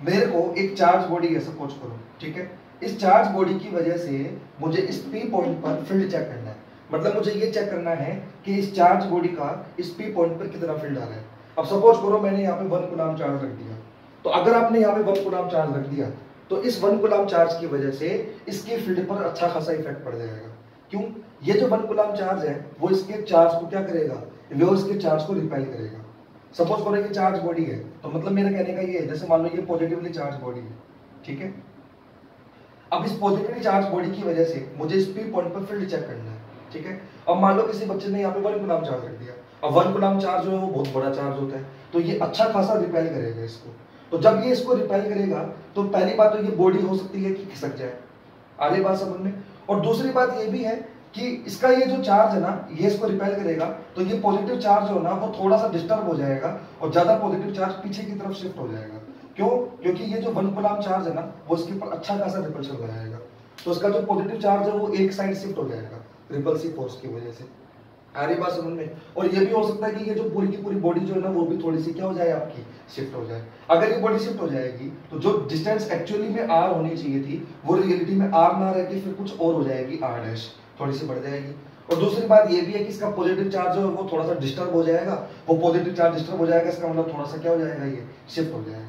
मेरे को एक चार्ज बॉडी है सपोज करो, ठीक है, इस चार्ज बॉडी की वजह से मुझे इस पी पॉइंट पर फील्ड चेक करना है। मतलब मुझे ये चेक करना है कि इस चार्ज बॉडी का इस पी पॉइंट पर कितना फील्ड आ रहा है। अब सपोज करो मैंने यहाँ पे 1 कूलम चार्ज रख दिया, तो अगर आपने यहाँ पे 1 कूलम चार्ज रख दिया तो इस 1 कूलम चार्ज की वजह से इसके फील्ड पर अच्छा खासा इफेक्ट पड़ जाएगा। क्यों? ये जो 1 कूलम चार्ज है वो इसके चार्ज को क्या करेगा, वो इसके चार्ज को रिपेल करेगा। सपोज करो ये चार्ज बॉडी है, तो मतलब मेरा कहने का ये है, जैसे मान लो ये पॉजिटिवली चार्ज बॉडी है, ठीक है। अब इस पॉजिटिवली चार्ज बॉडी की वजह से मुझे इस पी पॉइंट पर फील्ड चेक करना है, ठीक है। अब मान लो किसी बच्चे ने यहाँ पे 1 कूलम चार्ज रख दिया। अब 1 कूलम चार्ज जो है वो बहुत बड़ा चार्ज होता है, तो ये अच्छा खासा रिपेल करेगा इसको। तो जब ये इसको रिपेल करेगा तो पहली बात तो ये बॉडी हो सकती है कि खिसक जाए, आगे बात समझ में। और दूसरी बात ये भी है कि इसका ये जो चार्ज है ना, ये इसको रिपेल करेगा, तो ये पॉजिटिव चार्ज हो ना वो थोड़ा सा डिस्टर्ब हो जाएगा और ज्यादा पॉजिटिव चार्ज पीछे की तरफ शिफ्ट हो जाएगा। क्यों? क्योंकि ये जो 1 कूलम चार्ज है ना वो इसके ऊपर अच्छा खासा रिपल्शन लगाएगा, तो इसका जो पॉजिटिव चार्ज है वो एक साइड शिफ्ट हो जाएगा रिपल्सिव फोर्स की वजह से। आ रही बात समझ में? और ये भी हो सकता है कि ये जो पूरी की पूरी बॉडी जो है ना वो भी थोड़ी सी क्या हो जाए आपकी, शिफ्ट हो जाए। अगर ये बॉडी शिफ्ट हो जाएगी तो जो डिस्टेंस एक्चुअली में आर होनी चाहिए थी वो रियलिटी में आर ना रह के फिर कुछ और हो जाएगी, आर डैश थोड़ी सी बढ़ जाएगी। और दूसरी बात ये भी है कि इसका पॉजिटिव चार्ज जो है वो थोड़ा सा डिस्टर्ब हो जाएगा, वो पॉजिटिव चार्ज डिस्टर्ब हो जाएगा, इसका मतलब थोड़ा सा क्या हो जाएगा, ये शिफ्ट हो जाएगा।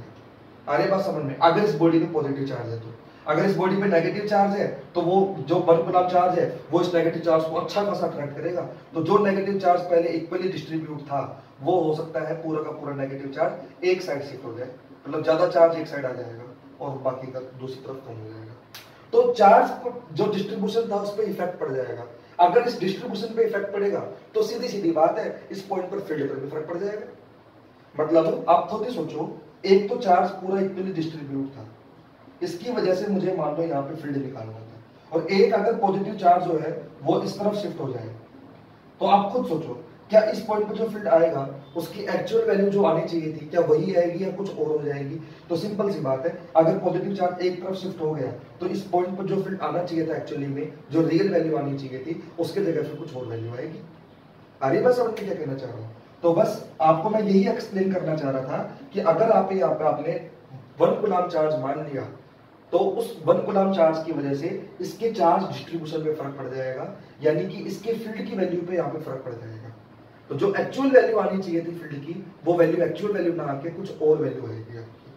आ रही बात समझ में? अगर इस बॉडी में पॉजिटिव चार्ज है तो, अगर इस बॉडी पे नेगेटिव चार्ज है तो वो जो 1 कूलम चार्ज है वो इस नेगेटिव चार्ज को अच्छा खासा अट्रैक्ट करेगा। तो जो नेगेटिव चार्ज पहले इक्वली डिस्ट्रीब्यूट था वो हो सकता है पूरा का पूरा नेगेटिव चार्ज एक साइड शिफ्ट हो जाए, मतलब ज्यादा चार्ज एक साइड आ जाएगा और बाकी का दूसरी तरफ कम हो जाएगा। तो चार्ज को जो डिस्ट्रीब्यूशन था उस पर इफेक्ट पड़ जाएगा। अगर इस डिस्ट्रीब्यूशन पे इफेक्ट पड़ेगा तो सीधी सीधी बात है इस पॉइंट पर फील्ड पर भी फर्क पड़ जाएगा। मतलब आप खुद ही सोचो, एक तो चार्ज पूरा इक्वली डिस्ट्रीब्यूट था, इसकी वजह से मुझे मान लो यहाँ पे फील्ड निकालना था, और एक अगर पॉजिटिव चार्ज जो है वो इस तरफ शिफ्ट हो जाए, तो आप खुद सोचो क्या इस पॉइंट पे जो फील्ड आएगा उसकी एक्चुअल वैल्यू जो आनी चाहिए थी क्या वही आएगी या कुछ और हो जाएगी? तो सिंपल सी बात है, अगर पॉजिटिव चार्ज एक तरफ शिफ्ट हो गया तो इस पॉइंट पर जो फील्ड आना चाहिए था एक्चुअली में, जो रियल वैल्यू आनी चाहिए थी, उसके जगह पे कुछ और वैल्यू आएगी। आ रही बात समझ में क्या कहना चाह रहा हूँ? तो बस आपको मैं यही एक्सप्लेन करना चाह रहा था कि अगर आप यहाँ पे आपने 1 कूलम चार्ज मान लिया तो उस 1 कूलम चार्ज की वजह से इसके चार्ज डिस्ट्रीब्यूशन पे फर्क पड़ जाएगा, यानी कि इसके फील्ड की वैल्यू पे यहाँ पे फर्क पड़ जाएगा। तो जो एक्चुअल वैल्यू आनी चाहिए थी फील्ड की वो वैल्यू एक्चुअल वैल्यू ना आके कुछ और वैल्यू आएगी आपकी।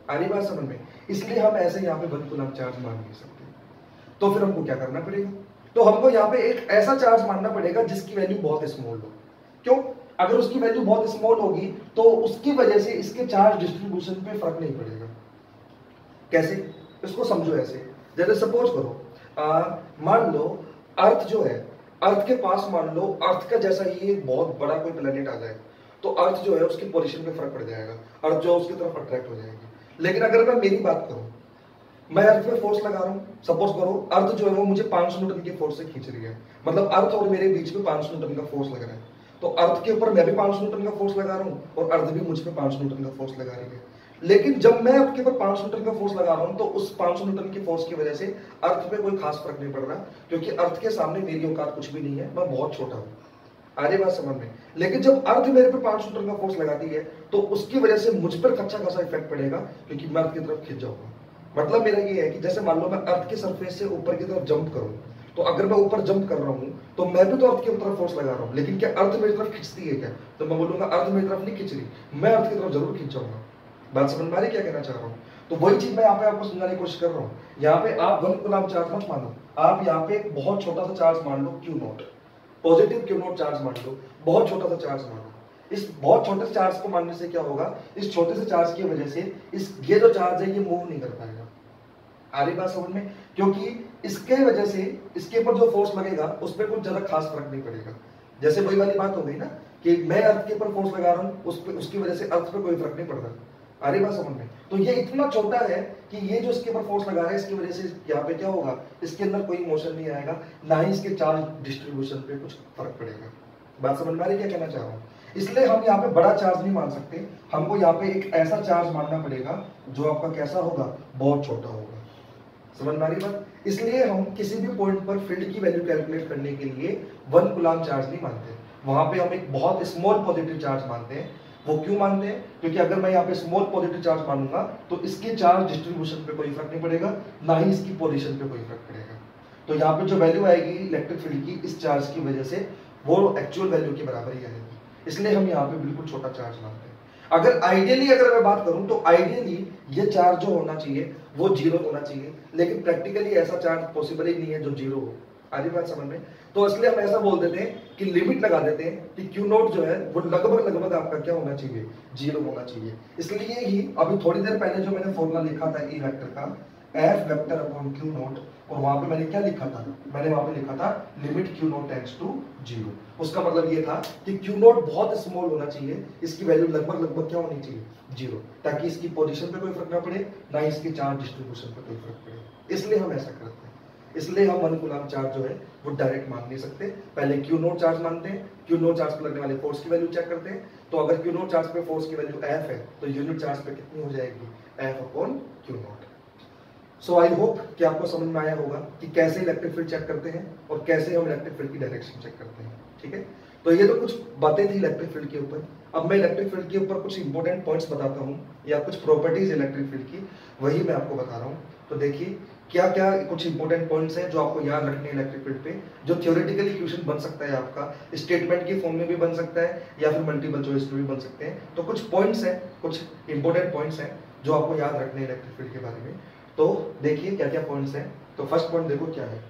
आ रही बात समझ में? इसलिए हम ऐसे यहाँ पे 1 कूलम चार्ज मान नहीं सकते। तो फिर हमको क्या करना पड़ेगा? तो हमको यहाँ पे एक ऐसा चार्ज मानना पड़ेगा जिसकी वैल्यू बहुत स्मॉल हो। क्यों? अगर उसकी वैल्यू बहुत स्मॉल होगी तो उसकी वजह से इसके चार्ज डिस्ट्रीब्यूशन पे फर्क नहीं पड़ेगा। कैसे? इसको समझो ऐसे, जैसे सपोज करो मान लो अर्थ जो है, अर्थ के पास मान लो अर्थ का जैसा ही एक बहुत बड़ा कोई प्लेनेट आ जाए तो अर्थ जो है उसकी पोजीशन पे फर्क पड़ जाएगा, अर्थ जो उसकी तरफ अट्रैक्ट हो जाएगी। लेकिन अगर मैं मेरी बात करूं, मैं अर्थ पे फोर्स लगा रहा हूं, सपोज करो अर्थ जो है वो मुझे 500 न्यूटन की फोर्स से खींच रही है, मतलब अर्थ और मेरे बीच में 500 न्यूटन का फोर्स लग रहा है। तो अर्थ के ऊपर मैं भी 500 न्यूटन का फोर्स लगा रहा हूं और अर्थ भी मुझ पे 500 न्यूटन का फोर्स लगा रही है। लेकिन जब मैं आपके ऊपर 500 न्यूटन का फोर्स लगा रहा हूं तो उस 500 न्यूटन की फोर्स की वजह से अर्थ पे कोई खास फर्क नहीं पड़ रहा, क्योंकि अर्थ के सामने मेरी औकात कुछ भी नहीं है, मैं बहुत छोटा हूं। आ रही बात समझ में? लेकिन जब अर्थ मेरे पे 500 न्यूटन का फोर्स लगाती है तो उसकी वजह से मुझ पर अच्छा खासा इफेक्ट पड़ेगा, क्योंकि मैं अर्थ की तरफ खिंच जाऊंगा। मतलब मेरा ये है कि जैसे मान लो मैं अर्थ के सरफेस से ऊपर की तरफ जंप करूं, तो अगर मैं ऊपर जंप कर रहा हूं तो मैं भी तो अर्थ की तरफ फोर्स लगा रहा हूं, लेकिन क्या अर्थ मेरी तरफ खिंचती है क्या? तो मैं बोलूंगा अर्थ मेरी तरफ नहीं खिंच रही, मैं अर्थ की तरफ जरूर खिंच जाऊंगा। बात समझ में आ रही क्या कहना चाह रहा हूँ? तो वही चीज मैं यहाँ पे आपको समझाने की कोशिश कर रहा हूँ। यहाँ पे आप 1 कूलम चार्ज मत मानो, आप यहाँ पे बहुत छोटा सा चार्ज मान लो Q0, पॉजिटिव Q0 चार्ज मान लो, बहुत छोटा सा चार्ज मान लो। इस बहुत छोटे से चार्ज को मानने से क्या होगा, इस छोटे से चार्ज की वजह से ये जो चार्ज है ये मूव नहीं कर पाएगा। आ रही बात समझ में? क्योंकि इसके वजह से इसके ऊपर जो फोर्स लगेगा उस पर कुछ ज्यादा खास फर्क नहीं पड़ेगा। जैसे वही वाली बात हो गई ना कि मैं अर्थ के ऊपर फोर्स लगा रहा हूँ, उसकी वजह से अर्थ पे कोई फर्क नहीं पड़ रहा। आ रही बात समझ में? तो ये इतना छोटा है कि ये जो इसके ऊपर फोर्स लगा रहा है इसकी वजह से यहाँ पे क्या होगा, इसके अंदर कोई मोशन नहीं आएगा, ना ही इसके चार्ज डिस्ट्रीब्यूशन पे कुछ फर्क पड़ेगा। बात समझ में आ रही क्या कहना चाह रहा हूँ? इसलिए हम यहाँ पे बड़ा चार्ज नहीं मान सकते, हमको यहाँ पे एक ऐसा चार्ज मानना पड़ेगा जो आपका कैसा होगा, बहुत छोटा होगा। समझ में आ रही बात? इसलिए हम किसी भी पॉइंट पर फील्ड की वैल्यू कैलकुलेट करने के लिए 1 कूलम चार्ज नहीं मानते, वहां पे हम एक बहुत स्मॉल पॉजिटिव चार्ज मानते हैं। वो क्यों मानते हैं? क्योंकि अगर मैं यहाँ पे स्मॉल पॉजिटिव चार्ज मानूंगा तो इसके चार्ज डिस्ट्रीब्यूशन पे कोई फर्क नहीं पड़ेगा, ना ही इसकी पोजीशन पे कोई फर्क पड़ेगा। तो यहाँ पे जो वैल्यू आएगी इलेक्ट्रिक फील्ड की इस चार्ज की वजह से वो एक्चुअल वैल्यू के बराबर ही आएगी, इसलिए हम यहाँ पे बिल्कुल छोटा चार्ज मानते हैं। अगर आइडियली अगर मैं बात करूं तो आइडियली ये चार्ज जो होना चाहिए वो 0 होना चाहिए, लेकिन प्रैक्टिकली ऐसा चार्ज पॉसिबल ही नहीं है जो 0 हो। आ रही बात समझ में? तो इसलिए हम ऐसा बोल देते हैं कि लिमिट लगा देते हैं कि क्यू नॉट जो है वो लगभग आपका क्या होना चाहिए, 0 होना चाहिए। इसलिए ही अभी थोड़ी देर पहले जो मैंने फॉर्मूला लिखा था ई वेक्टर का, F vector upon q naught, और वहां पे मैंने क्या लिखा था? मैंने वहां पे लिखा था limit q naught tends to 0। उसका मतलब ये था कि क्यू नॉट बहुत स्मॉल होना चाहिए, इसकी वैल्यू लगभग क्या होनी चाहिए, 0, ताकि इसकी पोजीशन पे कोई फर्क ना पड़े, ना इसकी चार्ज डिस्ट्रीब्यूशन पे कोई फर्क पड़े। इसलिए हम ऐसा करते हैं। इसलिए हम 1 कूलम चार्ज जो है वो डायरेक्ट मान नहीं सकते, पहले क्यू नॉट चार्ज मानते हैं, क्यू नॉट चार्ज पर लगने वाले फोर्स की वैल्यू चेक करते हैं। तो अगर क्यू नॉट चार्ज पे फोर्स की वैल्यू एफ है तो यूनिट चार्ज पे कितनी हो जाएगी, F upon q not. So I hope कि आपको समझ में आया होगा कि कैसे इलेक्ट्रिक फील्ड चेक करते हैं और कैसे हम इलेक्ट्रिक फील्ड की डायरेक्शन चेक करते हैं। ठीक है, तो ये तो कुछ बातें थी इलेक्ट्रिक फील्ड के ऊपर। अब मैं इलेक्ट्रिक फील्ड के ऊपर कुछ इंपॉर्टेंट पॉइंट्स बताता हूँ, या कुछ प्रॉपर्टीज इलेक्ट्रिक फील्ड की, वही मैं आपको बता रहा हूँ। तो देखिए क्या क्या कुछ इंपॉर्टेंट पॉइंट्स हैं जो आपको याद रखने हैं इलेक्ट्रिक फील्ड पे, जो थ्योरेटिकली क्वेश्चन बन सकता है आपका, स्टेटमेंट के फॉर्म में भी बन सकता है या फिर मल्टीपल चॉइस में भी बन सकते हैं। तो कुछ पॉइंट्स हैं, कुछ इंपॉर्टेंट पॉइंट्स हैं जो आपको याद रखने हैं इलेक्ट्रिक फील्ड के बारे में। तो देखिए क्या क्या पॉइंट्स हैं। तो फर्स्ट पॉइंट देखो क्या है।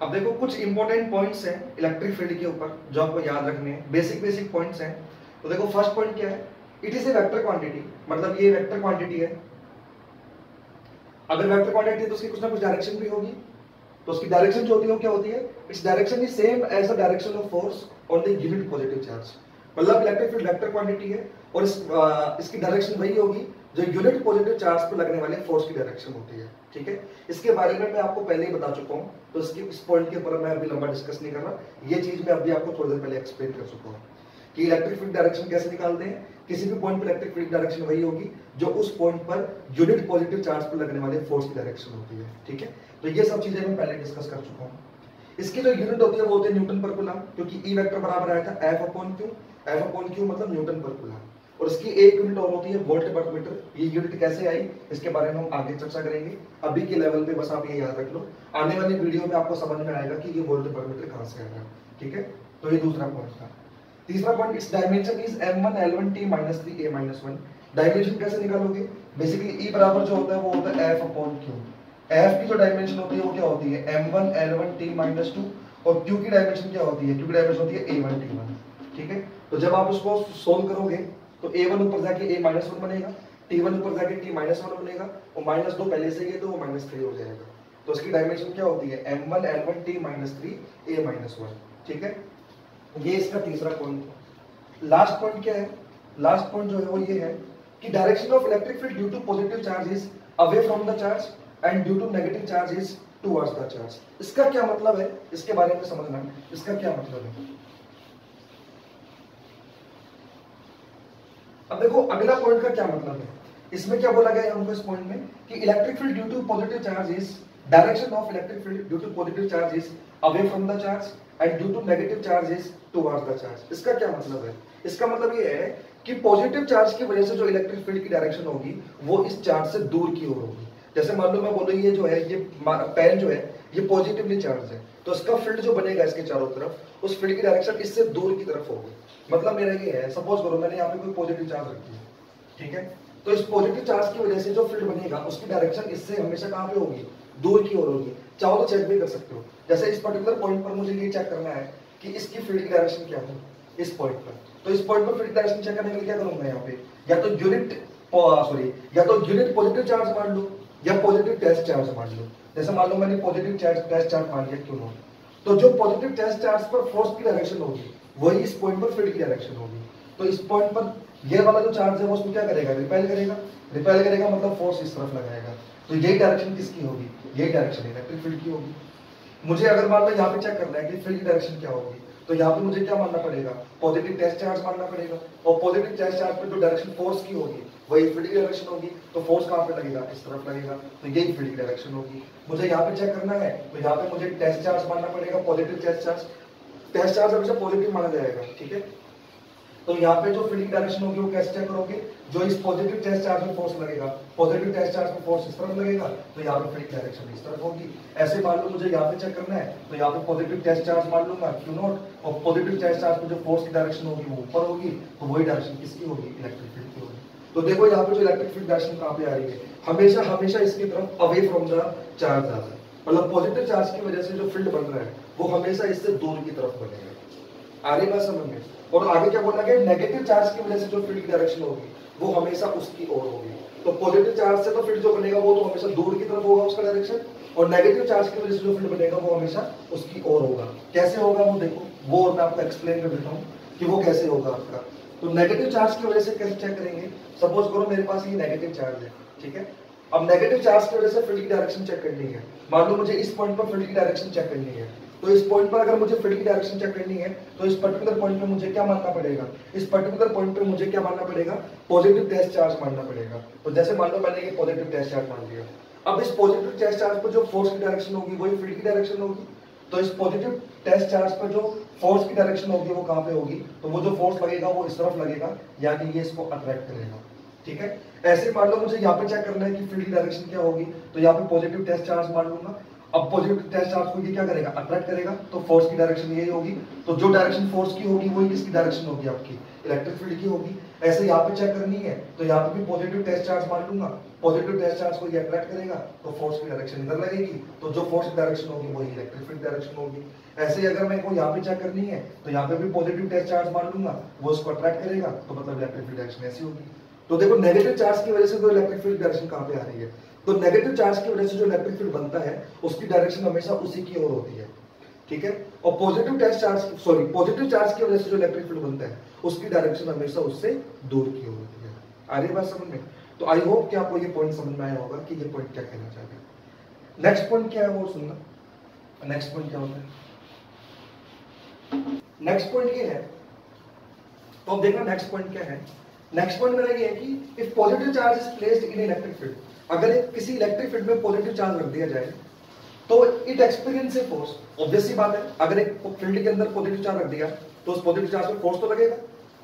अब देखो कुछ इंपॉर्टेंट पॉइंट्स हैं इलेक्ट्रिक फील्ड के ऊपर जो आपको याद रखने हैं, बेसिक पॉइंट्स हैं। तो देखो फर्स्ट पॉइंट क्या है, it is a vector quantity, मतलब ये वेक्टर क्वांटिटी है। अगर वेक्टर क्वांटिटी है तो उसकी कुछ ना कुछ डायरेक्शन भी होगी, तो उसकी डायरेक्शन जो होती है वो क्या होती है, its direction is same as the direction of force on the given positive charge. मतलब इलेक्ट्रिक फील्ड वेक्टर क्वांटिटी है और इसकी डायरेक्शन वही होगी जो यूनिट पॉजिटिव चार्ज पर लगने वाले फोर्स की डायरेक्शन होती है। ठीक है, इसके बारे में मैं आपको पहले ही बता चुका हूं, तो इस पॉइंट के ऊपर मैं अभी लंबा डिस्कस नहीं कर रहा। ये चीज मैं अभी आपको थोड़ी देर पहले एक्सप्लेन कर चुका हूं कि इलेक्ट्रिक फील्ड डायरेक्शन कैसे निकालते हैं। किसी भी पॉइंट पर इलेक्ट्रिक फील्ड डायरेक्शन वही होगी जो उस point per unit positive charge पर लगने वाले फोर्स की डायरेक्शन होती है। ठीक है, तो ये सब चीजें मैं पहले डिस्कस कर चुका हूँ। इसकी जो यूनिट होती है वो होती है न्यूटन पर कूलम, क्योंकि ई वेक्टर बराबर आया था F upon Q, F upon Q मतलब न्यूटन पर कूलम। और इसकी एक यूनिट और होती है वोल्ट पर मीटर। ये यूनिट कैसे आई इसके बारे में हम आगे चर्चा करेंगे, अभी के लेवल पे बस आप ये याद रख लो, आने वाली वीडियो में आपको समझ में आएगा कि ये वोल्ट पर मीटर कहां से आएगा। ठीक है, तो ये दूसरा पॉइंट था। तीसरा point, it's dimension is m1 l1 t - 3 a - 1। Dimension कैसे निकालोगे? बेसिकली ई बराबर जो होता है वो होता है f अपॉन q। f की जो डायमेंशन होती है वो क्या होती है, m1 l1 t - 2, और q की डायमेंशन क्या होती है, q की डायमेंशन होती है a1 t1। ठीक है, तो जब आप उसको सोल्व करोगे तो a1 ऊपर जाके a - 1 बनेगा, t1 ऊपर जाके t - 1 बनेगा, और -2 पहले से ही है तो वो -3 हो जाएगा। तो इसकी डायमेंशन क्या होती है, m1 l1 t - 3 a - 1। ठीक है, ये इसका तीसरा पॉइंट है। लास्ट पॉइंट क्या है, लास्ट पॉइंट जो है वो ये है कि direction of electric field due to positive charge is away from the charge and due to negative charge is towards the charge. इसका क्या मतलब है, इसके बारे में समझना, इसका क्या मतलब है। अब देखो अगला पॉइंट का क्या मतलब है, इसमें क्या बोला गया है हमको इस पॉइंट में कि electric field due to positive charge is, direction of electric field due to positive charge is away from the charge and due to negative charge is towards the charge. इसका क्या मतलब है, इसका मतलब ये है कि पॉजिटिव चार्ज की वजह से जो इलेक्ट्रिक फील्ड की डायरेक्शन होगी वो इस चार्ज से दूर की ओर होगी। जैसे मान लो मैं बोलूँ ये जो है, ये पेन जो है ये पॉजिटिवली चार्ज है, तो इसका फील्ड जो बनेगा इसके चारों तरफ, उस फील्ड की डायरेक्शन इससे दूर की तरफ होगी। मतलब मेरा ये है, सपोज करो मैंने यहाँ पे कोई पॉजिटिव चार्ज रखी है, ठीक है, तो इस पॉजिटिव चार्ज की वजह से जो फील्ड बनेगा उसकी डायरेक्शन इससे हमेशा कहाँ पे होगी, दूर की ओर होगी। चाहो तो चेक भी कर सकते हो, जैसे इस पर्टिकुलर पॉइंट पर मुझे ये चेक करना है कि इसकी फील्ड की डायरेक्शन क्या है इस पॉइंट पर, तो इस पॉइंट पर फील्ड डायरेक्शन चेक करने के लिए क्या करूंगा यहाँ पे, या तो यूनिट पॉजिटिव चार्ज मान लो या पॉजिटिव टेस्ट चार्ज मान लो। जैसे मान लो मैंने पॉजिटिव टेस्ट चार्ज मान लिया, क्यों ना, तो जो पॉजिटिव टेस्ट चार्ज पर फोर्स की डायरेक्शन होगी वही इस पॉइंट पर फील्ड की डायरेक्शन होगी। तो इस पॉइंट पर ये वाला जो चार्ज है वो उसको क्या करेगा, रिपेल करेगा, रिपेल करेगा मतलब फोर्स इस तरफ लगाएगा। तो यही डायरेक्शन किसकी होगी, यही डायरेक्शन इलेक्ट्रिक फील्ड की होगी। मुझे अगर मान लो यहाँ पे चेक करना है कि फील्ड की डायरेक्शन क्या होगी, तो यहाँ पे मुझे क्या मानना पड़ेगा, पॉजिटिव टेस्ट चार्ज मानना पड़ेगा। और पॉजिटिव टेस्ट चार्ज पे जो डायरेक्शन फोर्स की होगी वही फील्ड की डायरेक्शन होगी, तो फोर्स कहाँ पे लगेगा, इस तरफ लगेगा, तो यही फील्ड की डायरेक्शन होगी। मुझे यहाँ पे चेक करना है, तो यहाँ पे मुझे टेस्ट चार्ज मानना पड़ेगा, positive test charge. Test charge हमेशा पॉजिटिव माना जाएगा, ठीक है। तो यहाँ पे जो फील्ड की डायरेक्शन होगी वो कैसे चेक करोगे, जो इस पॉजिटिव टेस्ट चार्ज में फोर्स लगेगा, पॉजिटिव टेस्ट चार्ज में फोर्स इस तरफ लगेगा, तो यहाँ पे फील्ड की डायरेक्शन इस तरफ होगी। ऐसे मान लो मुझे यहाँ पे चेक करना है, तो यहाँ पे पॉजिटिव टेस्ट चार्ज मान लूंगा क्यू नॉट, और पॉजिटिव टेस्ट चार्ज में जो फोर्स की डायरेक्शन होगी वो ऊपर होगी, तो वही डायरेक्शन किसकी होगी, इलेक्ट्रिक फील्ड की होगी। तो देखो यहाँ पे जो इलेक्ट्रिक फील्ड डायरेक्शन कहाँ पे आ रही है, हमेशा हमेशा इसकी तरफ अवे फ्रॉम द चार्ज आ रहा है, मतलब पॉजिटिव चार्ज की वजह से जो फील्ड बन रहा है वो हमेशा इससे दूर की तरफ बनेगा। आ रही बात समझ में। और आगे क्या बोला गया, नेगेटिव चार्ज की वजह से जो फील्ड की डायरेक्शन होगी वो हमेशा उसकी ओर होगी। तो पॉजिटिव चार्ज से तो फील्ड जो बनेगा वो तो हमेशा दूर की तरफ होगा उसका डायरेक्शन, और नेगेटिव चार्ज की वजह से जो फील्ड बनेगा वो हमेशा उसकी ओर होगा। कैसे होगा वो देखो, वो और मैं आपको एक्सप्लेन कर देता हूँ कि वो कैसे होगा आपका। तो नेगेटिव चार्ज की वजह से कैसे चेक करेंगे, सपोज करो मेरे पास ये नेगेटिव चार्ज है, ठीक है। अब नेगेटिव चार्ज की वजह से फील्ड की डायरेक्शन चेक करनी है। मान लो मुझे इस पॉइंट पर फील्ड की डायरेक्शन चेक करनी है, तो इस पॉइंट पर अगर मुझे फील्ड की डायरेक्शन चेक करनी है तो इस पर्टिकुलर पॉइंट पे मुझे क्या मानना पड़ेगा, इस पर्टिकुलर पॉइंट पे मुझे क्या मानना पड़ेगा, पॉजिटिव टेस्ट चार्ज मानना पड़ेगा। तो जैसे मान लो मैंने ये पॉजिटिव टेस्ट चार्ज मान लिया, अब इस पॉजिटिव टेस्ट चार्ज पर जो फोर्स की डायरेक्शन होगी वही फील्ड की डायरेक्शन होगी। तो इस पॉजिटिव टेस्ट चार्ज पर जो फोर्स की डायरेक्शन होगी वो कहाँ पे होगी, तो वो जो फोर्स लगेगा वो इस तरफ लगेगा, यानी ये इसको अट्रैक्ट करेगा, ठीक है। ऐसे मान लो मुझे यहाँ पे चेक करना है कि फील्ड की डायरेक्शन क्या होगी, तो यहाँ पे पॉजिटिव टेस्ट चार्ज मान लूंगा। अब पॉजिटिव टेस्ट चार्ज को ये क्या करेगा, अट्रैक्ट करेगा, तो फोर्स की डायरेक्शन यही होगी। तो जो डायरेक्शन फोर्स की होगी वही किसकी डायरेक्शन होगी, आपकी इलेक्ट्रिक फील्ड की होगी। ऐसे यहाँ पे चेक करनी है, तो यहाँ पे भी पॉजिटिव टेस्ट चार्ज मान लूंगा, पॉजिटिव टेस्ट चार्ज को ये अट्रैक्ट करेगा, तो फोर्स की डायरेक्शन इधर लगेगी, तो जो फोर्स की डायरेक्शन होगी वही इलेक्ट्रिक फील्ड डायरेक्शन होगी। ऐसे अगर मेरे को यहाँ पे चेक करनी है, तो यहाँ पे भी पॉजिटिव टेस्ट चार्ज मान लूंगा, वो उसको अट्रैक्ट करेगा, तो मतलब इलेक्ट्रिक फील्ड डायरेक्शन ऐसी होगी। तो देखो नेगेटिव चार्ज की वजह से तो इलेक्ट्रिक फील्ड डायरेक्शन कहाँ पे आ रही है, तो नेगेटिव चार्ज की वजह से जो इलेक्ट्रिक फील्ड बनता है उसकी डायरेक्शन हमेशा उसी की ओर होती है, ठीक है। और positive test charge positive charge की वजह से जो इलेक्ट्रिक फील्ड बनता है उसकी डायरेक्शन हमेशा उससे दूर की ओर होती है। आ रही बात समझ में। तो आई होप कि आपको ये पॉइंट समझ में आया होगा कि ये पॉइंट क्या कहना चाहते हैं। नेक्स्ट पॉइंट क्या है वो सुनना, नेक्स्ट पॉइंट क्या होता है, नेक्स्ट पॉइंट ये है, तो अब देखना नेक्स्ट पॉइंट क्या है। नेक्स्ट पॉइंट मेरा ये है कि if positive charge is placed in electric field, अगर किसी इलेक्ट्रिक फील्ड में पॉजिटिव चार्ज रख दिया जाए तो it experience a force. Obvious सी बात है, अगर एक फील्ड के अंदर पॉजिटिव चार्ज रख दिया तो उस पॉजिटिव चार्ज में फोर्स तो लगेगा,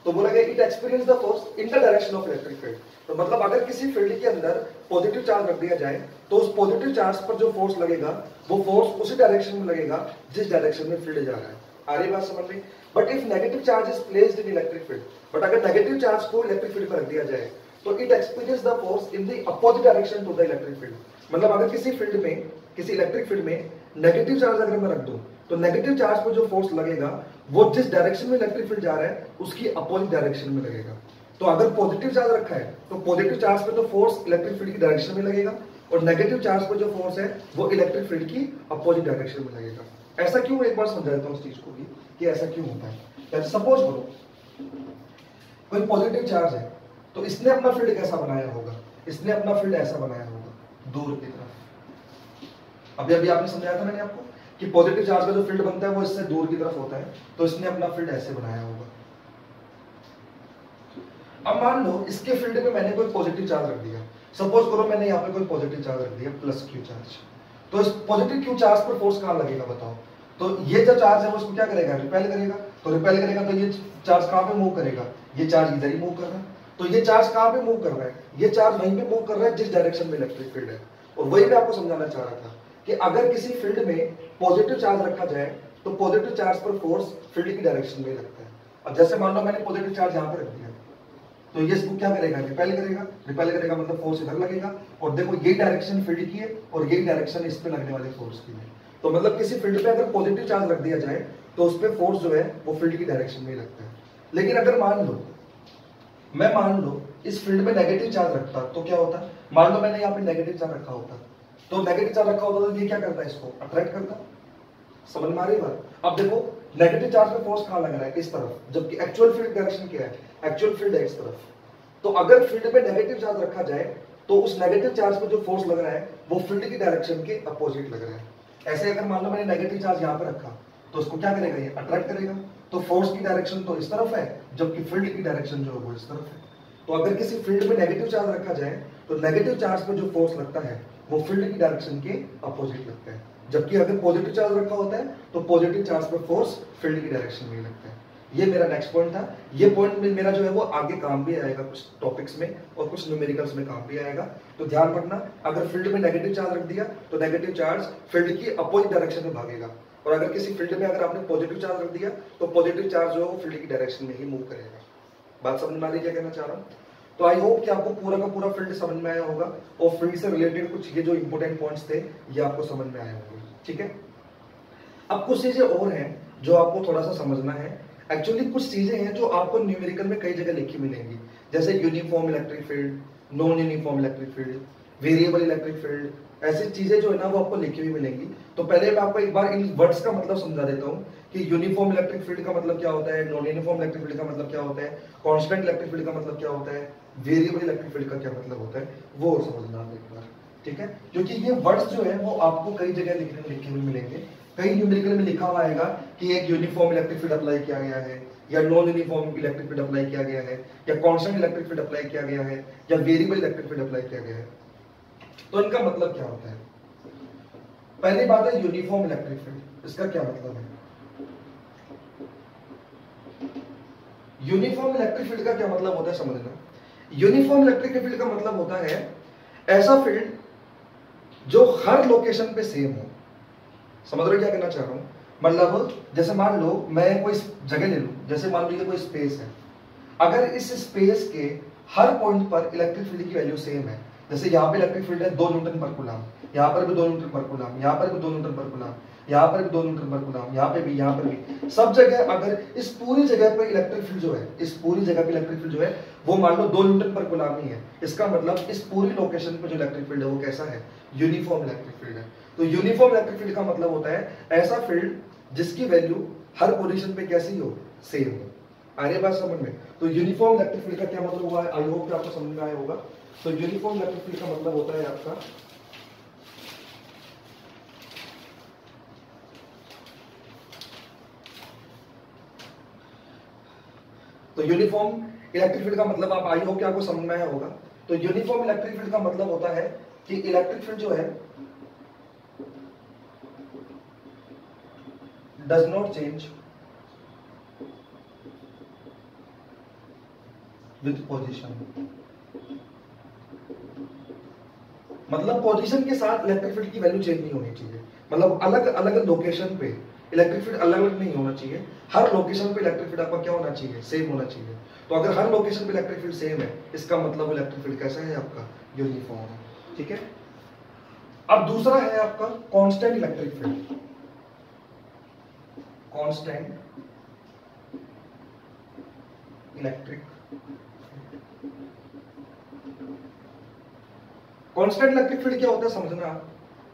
तो बोला गया it experience the force in the direction of electric field. तो मतलब अगर किसी फील्ड के अंदर पॉजिटिव चार्ज रख दिया जाए तो उस पॉजिटिव चार्ज पर जो फोर्स लगेगा वो फोर्स उसी डायरेक्शन में लगेगा जिस डायरेक्शन में फील्ड जा रहा है। आ रही बात समझ में। But if negative charge is placed in electric field, but अगर नेगेटिव चार्ज को इलेक्ट्रिक फील्ड में रख दिया जाए तो it experience the force in the opposite direction to the electric field. मतलब अगर किसी फील्ड में, किसी इलेक्ट्रिक फील्ड में नेगेटिव चार्ज अगर मैं रख दूं तो नेगेटिव चार्ज पर जो फोर्स लगेगा वो जिस डायरेक्शन में इलेक्ट्रिक फील्ड जा रहा है उसकी अपोजिट डायरेक्शन में लगेगा। तो अगर पॉजिटिव चार्ज रखा है तो पॉजिटिव चार्ज पे तो फोर्स इलेक्ट्रिक फील्ड की डायरेक्शन में लगेगा, और नेगेटिव चार्ज पर जो फोर्स है वो इलेक्ट्रिक फील्ड की अपोजिट डायरेक्शन में लगेगा। ऐसा क्यों, एक बार समझा देता हूं इस चीज को भी कि ऐसा क्यों होता है। जैसे सपोज करो कोई पॉजिटिव चार्ज है, तो इसने अपना फील्ड कैसा बनाया होगा, इसने अपना फील्ड ऐसा बनाया होगा दूर की तरफ। अभी अभी आपने समझाया था मैंने आपको कि पॉजिटिव चार्ज का जो फील्ड बनता है वो इससे दूर की तरफ होता है, तो इसने अपना फील्ड ऐसे बनाया होगा। अब मान लो इसके फील्ड में मैंने कोई पॉजिटिव चार्ज रख दिया, सपोज करो मैंने यहाँ पे कोई पॉजिटिव चार्ज रख दिया प्लस क्यू चार्ज, तो इस पॉजिटिव क्यू चार्ज पर फोर्स कहाँ लगेगा बताओ। तो ये जो चार्ज है वो उसको क्या करेगा, रिपेल करेगा। तो रिपेल करेगा तो ये चार्ज कहाँ पे मूव करेगा, ये चार्ज इधर ही मूव कर रहा है। तो ये चार्ज कहाँ पे मूव कर रहा है, ये चार्ज वहीं पे मूव कर रहा है जिस डायरेक्शन में इलेक्ट्रिक फील्ड है। और वही मैं आपको समझाना चाह रहा था कि अगर किसी फील्ड में पॉजिटिव चार्ज रखा जाए तो पॉजिटिव चार्ज पर फोर्स फील्ड की डायरेक्शन में लगता है। अब जैसे मान लो मैंने पॉजिटिव चार्ज यहाँ पे रख दिया, तो ये इसको क्या करेगा, रिपेल करेगा। रिपेल करेगा मतलब फोर्स इधर लगेगा, और देखो यही डायरेक्शन फील्ड की है और यही डायरेक्शन इस पे लगने वाले फोर्स की है। तो मतलब किसी फील्ड पे अगर पॉजिटिव चार्ज रख दिया जाए तो उस पे फोर्स जो है वो फील्ड की डायरेक्शन में ही लगता है। लेकिन अगर मान लो इस फील्ड में नेगेटिव चार्ज रखता तो क्या होता, मान लो मैंने यहाँ पे नेगेटिव चार्ज रखा होता, तो नेगेटिव चार्ज रखा होता तो ये क्या करता है, इसको अट्रैक्ट करता। समझ में आ रही बात। अब देखो नेगेटिव चार्ज पे फोर्स कहाँ लग रहा है, इस तरफ, जबकि एक्चुअल फील्ड डायरेक्शन क्या है, एक्चुअल फील्ड है इस तरफ। तो अगर फील्ड पे नेगेटिव चार्ज रखा जाए तो उस नेगेटिव चार्ज पे जो फोर्स लग रहा है वो फील्ड की डायरेक्शन के अपोजिट लग रहा है। ऐसे अगर मान लो मैंने नेगेटिव चार्ज यहाँ पे रखा तो उसको क्या करेगा, ये अट्रैक्ट करेगा। तो फोर्स की डायरेक्शन तो इस तरफ है, जबकि फील्ड की डायरेक्शन जो है वो इस तरफ है। तो अगर किसी फील्ड में नेगेटिव चार्ज रखा जाए तो नेगेटिव चार्ज पर जो फोर्स लगता है वो फील्ड की डायरेक्शन के अपोजिट लगता है, जबकि अगर पॉजिटिव चार्ज रखा होता है तो पॉजिटिव चार्ज पर फोर्स फील्ड की डायरेक्शन में लगता है। ये मेरा नेक्स्ट पॉइंट था। ये पॉइंट में मेरा जो है वो आगे काम भी आएगा कुछ टॉपिक्स में और कुछ न्यूमेरिकल्स में काम भी आएगा। तो ध्यान रखना, अगर फील्ड में नेगेटिव चार्ज रख दिया तो नेगेटिव चार्ज फील्ड की अपोजिट डायरेक्शन में भागेगा, और अगर किसी फील्ड में अगर आपने पॉजिटिव चार्ज रख दिया तो पॉजिटिव चार्ज जो है वो फील्ड की डायरेक्शन में ही मूव करेगा। बात समझ में आ रही है क्या कहना चाह रहा हूँ? तो आई होप कि आपको पूरा का पूरा फील्ड समझ में आया होगा और फील्ड से रिलेटेड कुछ ये जो इंपॉर्टेंट पॉइंट्स थे ये आपको समझ में आए होंगे। ठीक है, अब कुछ चीजें और हैं जो आपको थोड़ा सा समझना है। एक्चुअली कुछ चीजें हैं जो आपको न्यूमेरिकल में कई जगह लिखी मिलेंगी, जैसे uniform electric field, non uniform electric field, variable electric field, ऐसी चीजें जो है ना वो आपको लिखी हुई मिलेंगी। तो पहले मैं आपको एक बार इन वर्ड्स का मतलब समझा देता हूँ कि यूनिफॉर्म इलेक्ट्रिक फील्ड का मतलब क्या होता है, नॉन यूनिफॉर्म इलेक्ट्रिक फील्ड का मतलब क्या होता है, कांस्टेंट इलेक्ट्रिक फील्ड का मतलब क्या होता है, वेरिएबल इलेक्ट्रिक फील्ड का क्या मतलब होता है, वो समझना आप एक बार। ठीक है, क्योंकि ये वर्ड्स जो है वो आपको कई जगह लिखे हुए मिलेंगे। कई न्यूमेरिकल में लिखा हुआ आएगा कि एक यूनिफॉर्म इलेक्ट्रिक फील्ड अप्लाई किया गया है, या non uniform electric field apply किया गया है, या कांस्टेंट इलेक्ट्रिक फील्ड अप्लाई किया गया है, या वेरिएबल इलेक्ट्रिक फील्ड अप्लाई किया गया है। तो इनका मतलब क्या होता है? पहली बात है यूनिफॉर्म इलेक्ट्रिक फील्ड, इसका क्या मतलब है? यूनिफॉर्म इलेक्ट्रिक फील्ड का क्या मतलब होता है समझना। यूनिफॉर्म इलेक्ट्रिक फील्ड का मतलब होता है ऐसा फील्ड जो हर लोकेशन पे सेम हो। समझ रहे हो क्या कहना चाह रहा हूं? मतलब जैसे मान लो मैं कोई जगह ले लूं, जैसे मान लो ये कोई स्पेस है, अगर इस स्पेस के हर पॉइंट पर इलेक्ट्रिक फील्ड की वैल्यू सेम है, जैसे यहाँ पे इलेक्ट्रिक फील्ड है 2 न्यूटन पर कूलम, यहाँ पर भी 2 न्यूटन पर कूलम, यहाँ पर भी 2 न्यूटन पर कूलम, यहाँ पर भी 2 न्यूटन पर कूलम, यहाँ पे भी, यहाँ पर भी, सब जगह अगर इस पूरी जगह पर इलेक्ट्रिक फील्ड जो है, इस पूरी जगह पे इलेक्ट्रिक फील्ड जो है वो मान लो 2 न्यूटन पर कूलम ही है, इसका मतलब इस पूरी लोकेशन पे जो इलेक्ट्रिक फील्ड है वो कैसा है? यूनिफॉर्म इलेक्ट्रिक फील्ड है। तो यूनिफॉर्म इलेक्ट्रिक फील्ड का मतलब होता है ऐसा फील्ड जिसकी वैल्यू हर पोजीशन पे कैसी हो? सेम हो। आ रही है बात समझ में? तो यूनिफॉर्म इलेक्ट्रिक फील्ड का क्या मतलब हुआ है? आई होप कि आपको समझ में आया होगा। तो यूनिफॉर्म इलेक्ट्रिक फील्ड का मतलब होता है आपका तो यूनिफॉर्म इलेक्ट्रिक फील्ड का मतलब आप आई होप कि आपको समझ में आया होगा। तो यूनिफॉर्म इलेक्ट्रिक फील्ड का मतलब होता है कि इलेक्ट्रिक फील्ड जो है does not change with position। मतलब पोजीशन के साथ इलेक्ट्रिक फील्ड की वैल्यू चेंज नहीं होनी चाहिए। मतलब अलग अलग लोकेशन पे इलेक्ट्रिक फील्ड अलग अलग नहीं होना चाहिए, हर लोकेशन पे इलेक्ट्रिक फील्ड आपका क्या होना चाहिए? सेम होना चाहिए। तो अगर हर लोकेशन पे इलेक्ट्रिक फील्ड सेम है, इसका मतलब इलेक्ट्रिक फील्ड कैसा है आपका? यूनिफॉर्म है। ठीक है, अब दूसरा है आपका constant electric field. Constant electric constant electric field क्या होता है समझना।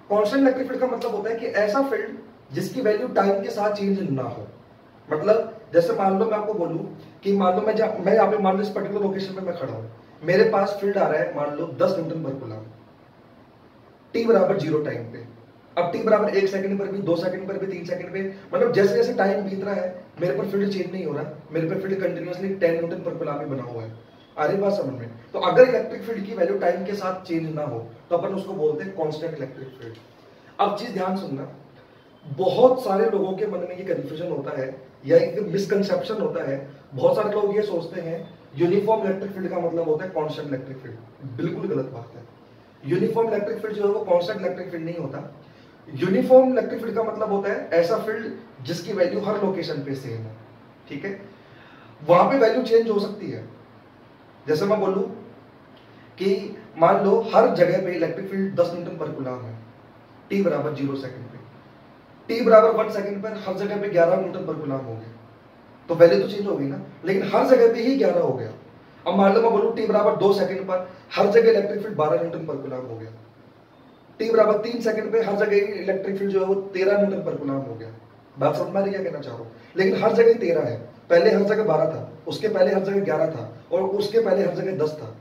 कांस्टेंट इलेक्ट्रिक फील्ड का मतलब होता है कि ऐसा फील्ड जिसकी वैल्यू टाइम के साथ चेंज ना हो। मतलब जैसे मान लो मैं आपको बोलूं कि मान लो मैं यहाँ पे मान लो इस पर्टिकुलर लोकेशन पे मैं खड़ा हूं, मेरे पास फील्ड आ रहा है मान लो 10 न्यूटन पर कूलम, t बराबर 0 टाइम पे। अब t बराबर 1 सेकंड पर भी, 2 सेकंड पर भी, 3 सेकंड पे, मतलब जैसे जैसे टाइम बीत रहा है मेरे पर फील्ड चेंज नहीं हो रहा, मेरे पर फील्ड कंटिन्यूअसली 10 न्यूटन पर कूलम ही बना हुआ है। आ रही बात समझ में? तो अगर इलेक्ट्रिक फील्ड की वैल्यू टाइम के साथ चेंज ना हो तो अपन उसको बोलते हैं कांस्टेंट इलेक्ट्रिक फील्ड। अब चीज ध्यान सुनना, बहुत सारे लोगों के मन में ये कंफ्यूजन होता है या एक मिसकंसेप्शन होता है। बहुत सारे लोग ये सोचते हैं यूनिफॉर्म इलेक्ट्रिक फील्ड का मतलब होता है कांस्टेंट इलेक्ट्रिक फील्ड। बिल्कुल गलत बात है। यूनिफॉर्म इलेक्ट्रिक फील्ड जो है वो कांस्टेंट इलेक्ट्रिक फील्ड नहीं होता। यूनिफॉर्म इलेक्ट्रिक फील्ड का मतलब होता है ऐसा फील्ड जिसकी वैल्यू हर लोकेशन पे सेम हो। ठीक है, वहां पे वैल्यू चेंज हो सकती है। जैसे मैं बोलूं कि मान लो हर जगह पे इलेक्ट्रिक फील्ड 10 न्यूटन पर कूलम है, t बराबर 0 सेकंड पे, t बराबर 1 सेकंड पर हर जगह पे 11 न्यूटन पर कूलम हो गया, तो वैल्यू तो चेंज हो गई ना, लेकिन हर जगह पे ही 11 हो गया। अब मान लो मैं बोलूं t बराबर 2 सेकंड पर हर जगह इलेक्ट्रिक फील्ड 12 न्यूटन पर कूलम हो गया, t बराबर 3 सेकंड पे हर जगह इलेक्ट्रिक फील्ड जो है वो 13 न्यूटन पर कूलम हो गया। बात समझ में आ रही है क्या कहना चाह रहा हूं? लेकिन हर जगह 13 है, पहले हर जगह 12 था, उसके पहले हर जगह 11 था, और उसके पहले हर जगह 10 था।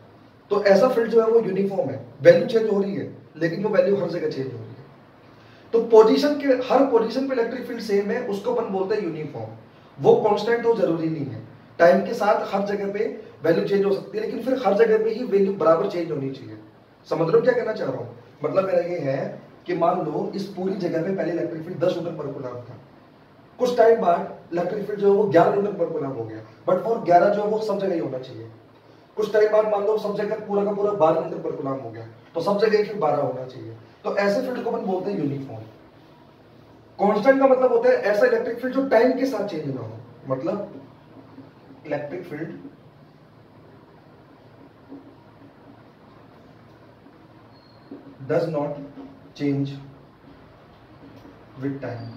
तो ऐसा फील्ड जो है वो यूनिफॉर्म है, वैल्यू चेंज हो रही है लेकिन वो वैल्यू हर जगह चेंज हो रही है। तो पोजीशन के हर पोजीशन पे इलेक्ट्रिक फील्ड सेम है, उसको अपन बोलते हैं यूनिफॉर्म। वो कांस्टेंट हो जरूरी नहीं है। टाइम के साथ हर जगह पे वैल्यू चेंज हो सकती है, लेकिन फिर हर जगह पे ही वैल्यू बराबर चेंज होनी चाहिए। समझ लो क्या कहना चाह रहा हूँ? मतलब मेरा ये है कि मान लो इस पूरी जगह पे पहले इलेक्ट्रिक फील्ड 10 न्यूटन पर कूलम था, कुछ टाइम बाद इलेक्ट्रिक फील्ड जो है वो 11 न्यूटन पर कूलम हो गया, बट वो 11 जो है वो सब जगह ही होना चाहिए। कुछ टाइम बाद मान लो सब जगह पूरा का पूरा 12 न्यूटन पर कूलम हो गया, तो सब जगह फिर 12 होना चाहिए। तो ऐसे फील्ड को अपन बोलते हैं यूनिफॉर्म। कांस्टेंट का मतलब होता है ऐसा इलेक्ट्रिक फील्ड जो टाइम के साथ चेंज ना हो, मतलब electric field does not change with time.